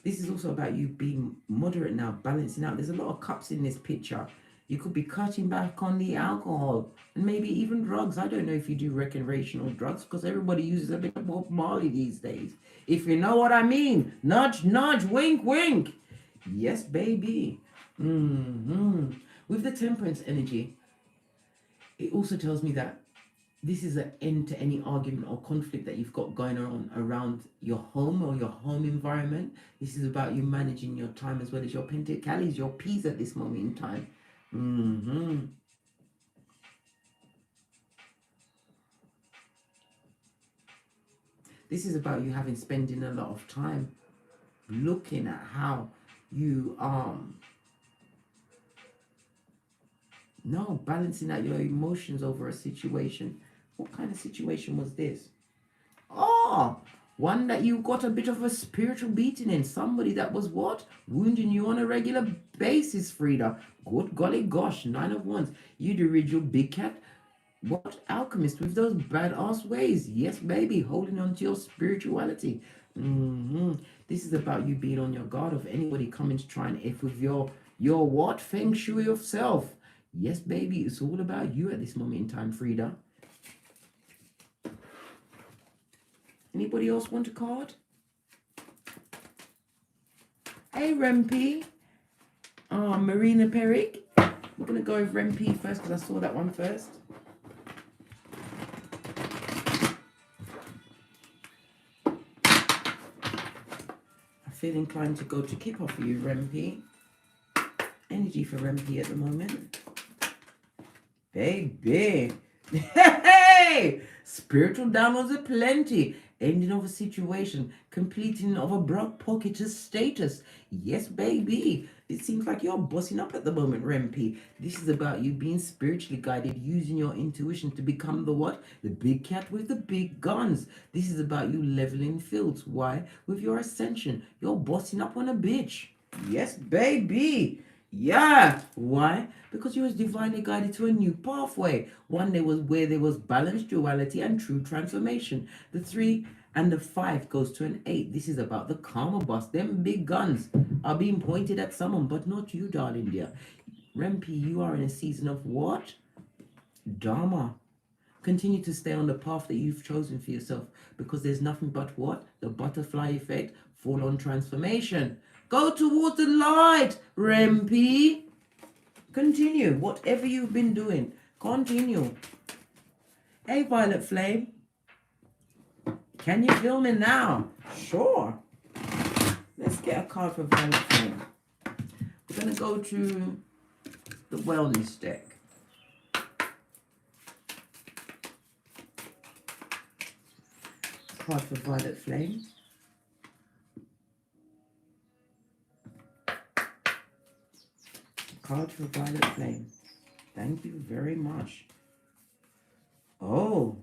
A: This is also about you being moderate now, balancing out. There's a lot of cups in this picture. You could be cutting back on the alcohol and maybe even drugs. I don't know if you do recreational drugs because everybody uses a bit of Bob Marley these days. If you know what I mean. Nudge, nudge, wink, wink. Yes, baby. With the Temperance energy, it also tells me that this is an end to any argument or conflict that you've got going on around your home or your home environment. This is about you managing your time as well as your pentacles, your peas at this moment in time. This is about you spending a lot of time looking at how you balancing out your emotions over a situation. What kind of situation was this? One that you got a bit of a spiritual beating in. Somebody that was what? Wounding you on a regular basis, Frida. Good golly gosh, 9 of Wands. You the original big cat. What? Alchemist with those badass ways. Yes, baby. Holding on to your spirituality. This is about you being on your guard of anybody coming to try and F with your what? Feng shui of self. Yes, baby. It's all about you at this moment in time, Frida. Anybody else want a card? Hey, Rempe. Marina Peric. We're going to go with Rempe first because I saw that one first. I feel inclined to go to Kipper for you, Rempe. Energy for Rempe at the moment. Baby. Hey! Spiritual downloads aplenty. Ending of a situation, completing of a broke pocketer's status. Yes, baby. It seems like you're bossing up at the moment, Rempe. This is about you being spiritually guided, using your intuition to become the what? The big cat with the big guns. This is about you leveling fields. Why? With your ascension. You're bossing up on a bitch. Yes, baby. Yeah. Why? Because you was divinely guided to a new pathway. One day was where there was balanced duality and true transformation. The 3 and the 5 goes to an 8. This is about the karma bus. Them big guns are being pointed at someone, but not you, darling dear. Rempe, you are in a season of what? Dharma. Continue to stay on the path that you've chosen for yourself, because there's nothing but what? The butterfly effect, full-on transformation. Go towards the light, Rempe. Continue. Whatever you've been doing, continue. Hey, Violet Flame. Can you feel me now? Sure. Let's get a card for Violet Flame. We're going to go to the wellness deck. Card for Violet Flame. Card for Violet Flame. Thank you very much. Oh,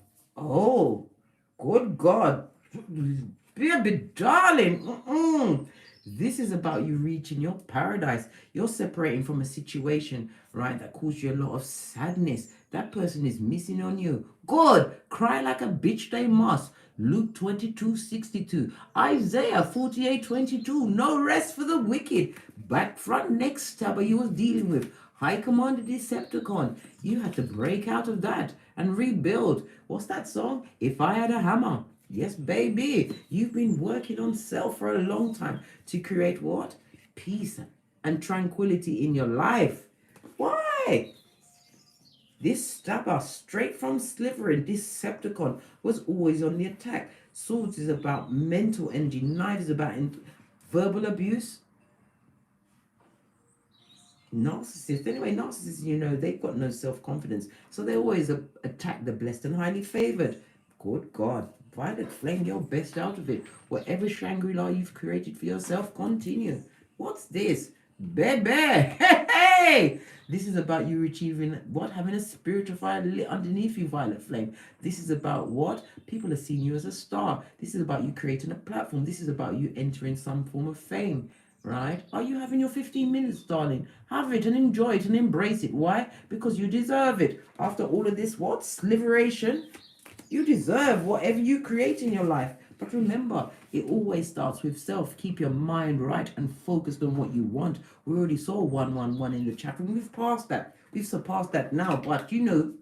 A: good God. Baby darling. This is about you reaching your paradise. You're separating from a situation, right, that caused you a lot of sadness. That person is missing on you. Good. Cry like a bitch they must. Luke 22:62. Isaiah 48:22. No rest for the wicked. Back, front, neck stabber you was dealing with. High Commander Decepticon. You had to break out of that and rebuild. What's that song? If I Had a Hammer. Yes, baby. You've been working on self for a long time to create what? Peace and tranquility in your life. Why? This stabber, straight from Slytherin, Decepticon, was always on the attack. Swords is about mental energy. Knives is about verbal abuse. Narcissists. Anyway, narcissists, you know, they've got no self-confidence. So they always attack the blessed and highly favored. Good God. Violet Flame, your best out of it. Whatever Shangri-La you've created for yourself, continue. What's this? Baby! Hey! This is about you achieving what? Having a spirit of fire lit underneath you, Violet Flame. This is about what? People are seeing you as a star. This is about you creating a platform. This is about you entering some form of fame. Right? Are you having your 15 minutes, darling? Have it and enjoy it and embrace it. Why? Because you deserve it. After all of this, what? Sliveration? You deserve whatever you create in your life. But remember, it always starts with self. Keep your mind right and focused on what you want. We already saw 111 in the chat room. We've passed that. We've surpassed that now. But you know,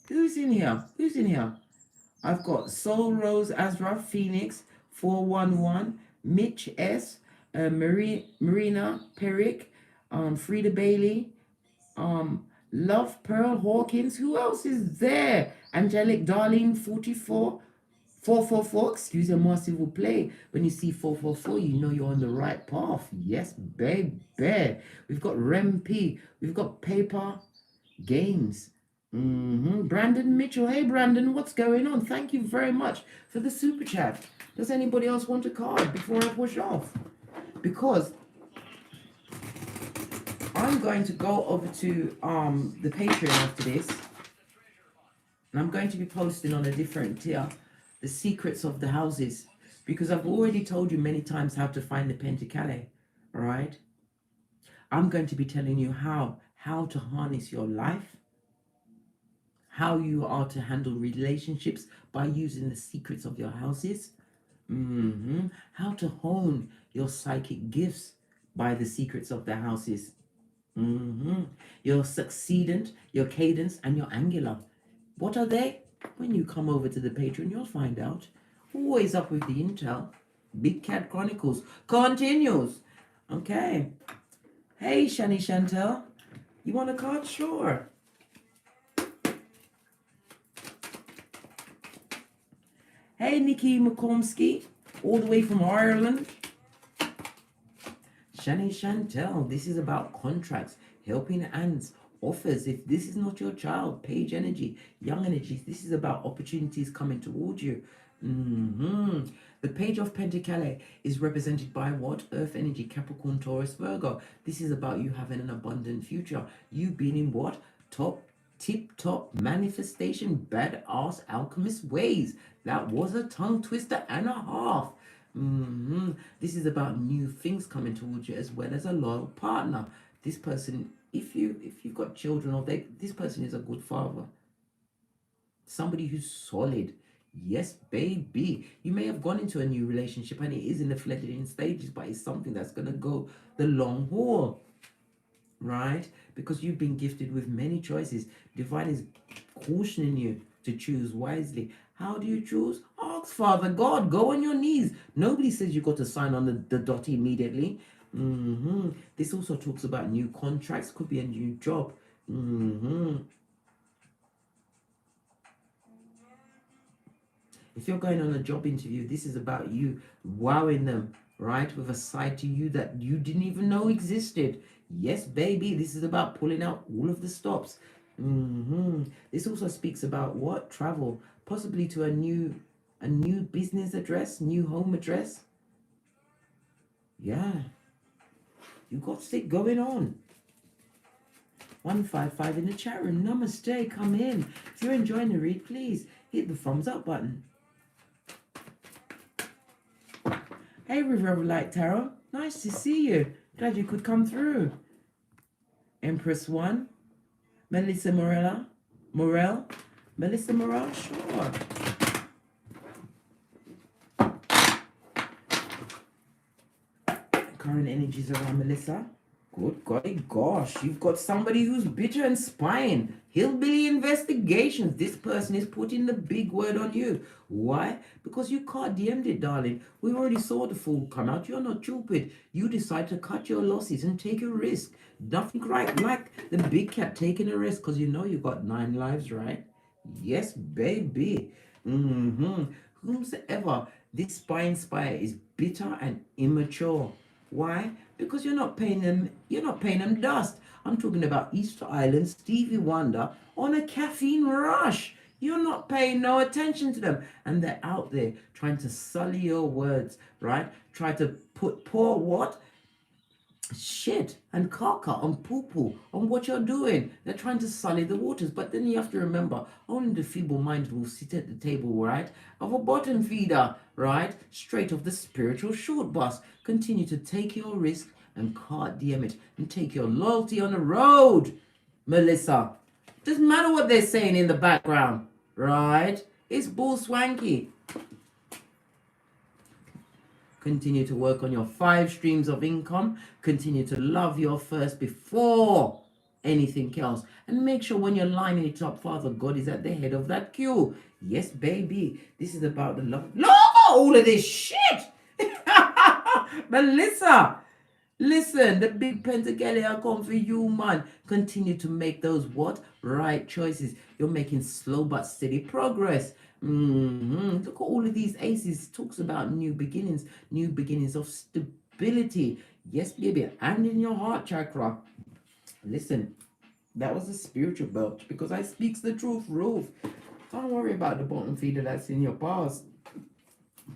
A: who's in here? Who's in here? I've got Soul Rose Azra Phoenix 411, Mitch S, Marina Peric, Frida Bailey, Love Pearl Hawkins. Who else is there? Angelic Darlene 444. Excuse me, s'il vous plaît. When you see 444, you know you're on the right path. Yes, baby. We've got Rem P. We've got Paper Games. Brandon Mitchell. Hey, Brandon, what's going on? Thank you very much for the super chat. Does anybody else want a card before I push off? Because I'm going to go over to the Patreon after this, and I'm going to be posting on a different tier the secrets of the houses, because I've already told you many times how to find the KHAL. All right, I'm going to be telling you how to harness your life, how you are to handle relationships by using the secrets of your houses, how to hone your psychic gifts by the secrets of the houses, your succeedent, your cadence, and your angular. What are they? When you come over to the Patreon, you'll find out. Always up with the intel. Big Cat Chronicles continues. Okay. Hey, Shani Chantel. You want a card? Sure. Hey, Nikki McComsky, all the way from Ireland. Shani Chantel, this is about contracts, helping hands, offers. If this is not your child, Page Energy, Young Energies, this is about opportunities coming towards you. The Page of Pentacles is represented by what? Earth Energy, Capricorn, Taurus, Virgo. This is about you having an abundant future. You being in what? Tip-top manifestation, badass alchemist ways. That was a tongue twister and a half. This is about new things coming towards you, as well as a loyal partner. This person, if you've got children, or this person is a good father, somebody who's solid. Yes, baby. You may have gone into a new relationship and it is in the fledgling stages, but it's something that's going to go the long haul, right? Because you've been gifted with many choices. Divine is cautioning you to choose wisely. How do you choose? Ask Father God. Go on your knees. Nobody says you've got to sign on the dot immediately. This also talks about new contracts. Could be a new job. If you're going on a job interview, this is about you wowing them, right? With a side to you that you didn't even know existed. Yes, baby. This is about pulling out all of the stops. This also speaks about what? Travel, possibly to a new business address, new home address. Yeah, you got shit going on. 155 in the chat room. Namaste, come in. If you're enjoying the read, please hit the thumbs up button. Hey, River of Light Tarot. Nice to see you. Glad you could come through. Empress 1. Melissa Morel. Melissa Morel, sure. Current energies around Melissa. Good golly gosh, you've got somebody who's bitter and spying. Hillbilly investigations. This person is putting the big word on you. Why? Because you can't DM'd it, darling. We already saw the fool come out. You're not stupid. You decide to cut your losses and take a risk. Nothing like the big cat taking a risk because you know you got 9 lives, right? Yes, baby. Whomsoever this spying spy is bitter and immature. Why? Because you're not paying them dust. I'm talking about Easter Island, Stevie Wonder on a caffeine rush. You're not paying no attention to them. And they're out there trying to sully your words, right? Try to pour what? Shit and caca on poo-poo on what you're doing. They're trying to sully the waters. But then you have to remember, only the feeble-minded will sit at the table, right? Of a bottom feeder, right? Straight off the spiritual short bus. Continue to take your risk and can't DM it. And take your loyalty on the road, Melissa. Doesn't matter what they're saying in the background, right? It's bull swanky. Continue to work on your 5 streams of income. Continue to love your first before anything else. And make sure when you're lining it up, Father God is at the head of that queue. Yes, baby. This is about the love. Love all of this shit. Melissa, listen, the big Pentagalia come for you, man. Continue to make those what? Right choices. You're making slow but steady progress. Look at all of these aces. It talks about new beginnings of stability. Yes, baby, and in your heart chakra. Listen, that was a spiritual belch because I speaks the truth, Ruth. Don't worry about the bottom feeder that's in your past.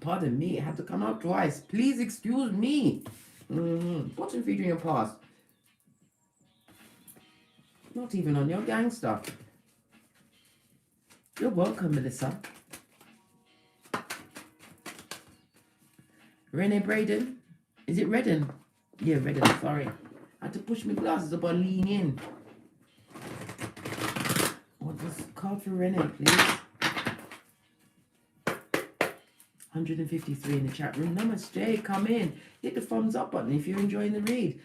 A: Pardon me, it had to come out twice. Please excuse me. Bottom feeder in your past. Not even on your gangster. You're welcome, Melissa. Renee Braden. Is it Redden? Yeah, Redden, sorry. I had to push my glasses up and lean in. What was card for Renee, please? 153 in the chat room. Namaste, come in. Hit the thumbs up button if you're enjoying the read.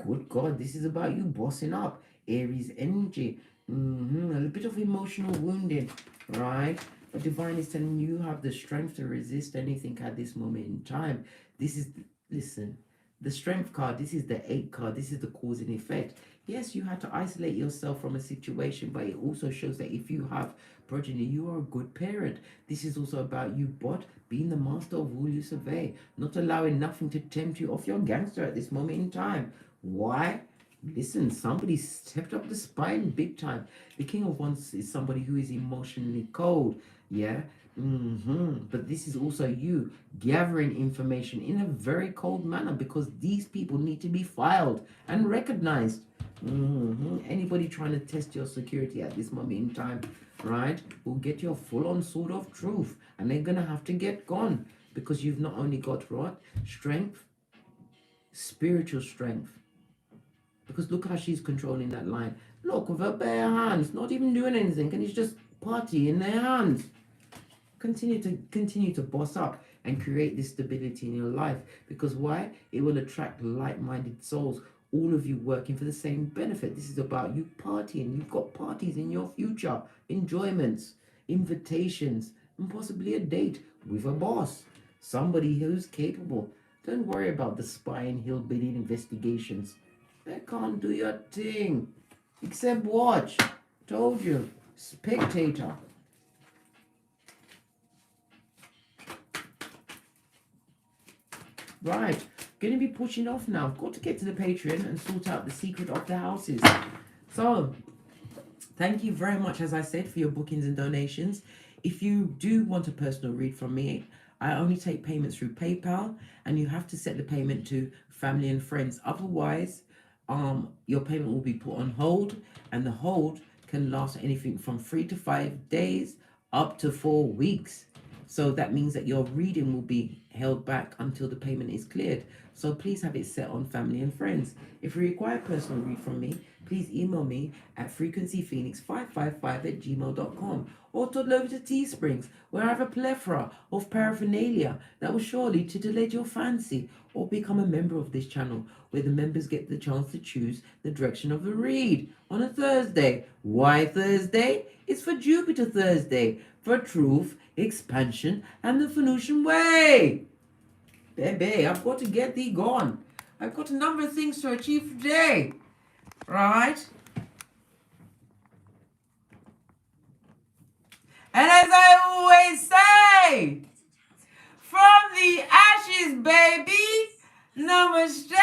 A: Good God, this is about you bossing up. Aries energy. A little bit of emotional wounding, right? But divine is telling you have the strength to resist anything at this moment in time. This is, listen, the strength card, this is the 8 card, this is the cause and effect. Yes, you had to isolate yourself from a situation, but it also shows that if you have progeny, you are a good parent. This is also about you, being the master of all you survey, not allowing nothing to tempt you off your gangster at this moment in time. Why? Listen, somebody stepped up the spine big time. The King of Wands is somebody who is emotionally cold, yeah? But this is also you gathering information in a very cold manner because these people need to be filed and recognized. Anybody trying to test your security at this moment in time, right, will get your full-on sword of truth, and they're gonna have to get gone because you've not only got what? Strength, spiritual strength. Because look how she's controlling that line. Look, with her bare hands, not even doing anything, and it's just party in their hands. Continue to boss up and create this stability in your life. Because why? It will attract like-minded souls. All of you working for the same benefit. This is about you partying. You've got parties in your future, enjoyments, invitations, and possibly a date with a boss. Somebody who's capable. Don't worry about the spying hillbilly investigations. They can't do your thing. Except watch. Told you. Spectator. Right. Going to be pushing off now. I've got to get to the Patreon and sort out the secret of the houses. So, thank you very much, as I said, for your bookings and donations. If you do want a personal read from me, I only take payments through PayPal, and you have to set the payment to family and friends. Otherwise, your payment will be put on hold, and the hold can last anything from 3 to 5 days up to 4 weeks. So that means that your reading will be held back until the payment is cleared. So please have it set on family and friends. If you require a personal read from me, please email me at frequencyphoenix555@gmail.com, or toddle over to Teesprings, where I have a plethora of paraphernalia that will surely titillate your fancy, or become a member of this channel, where the members get the chance to choose the direction of the read on a Thursday. Why Thursday? It's for Jupiter Thursday, for truth, expansion, and the Phoenician way. Baby, I've got to get thee gone. I've got a number of things to achieve today. Right? And as I always say, from the ashes, baby, namaste.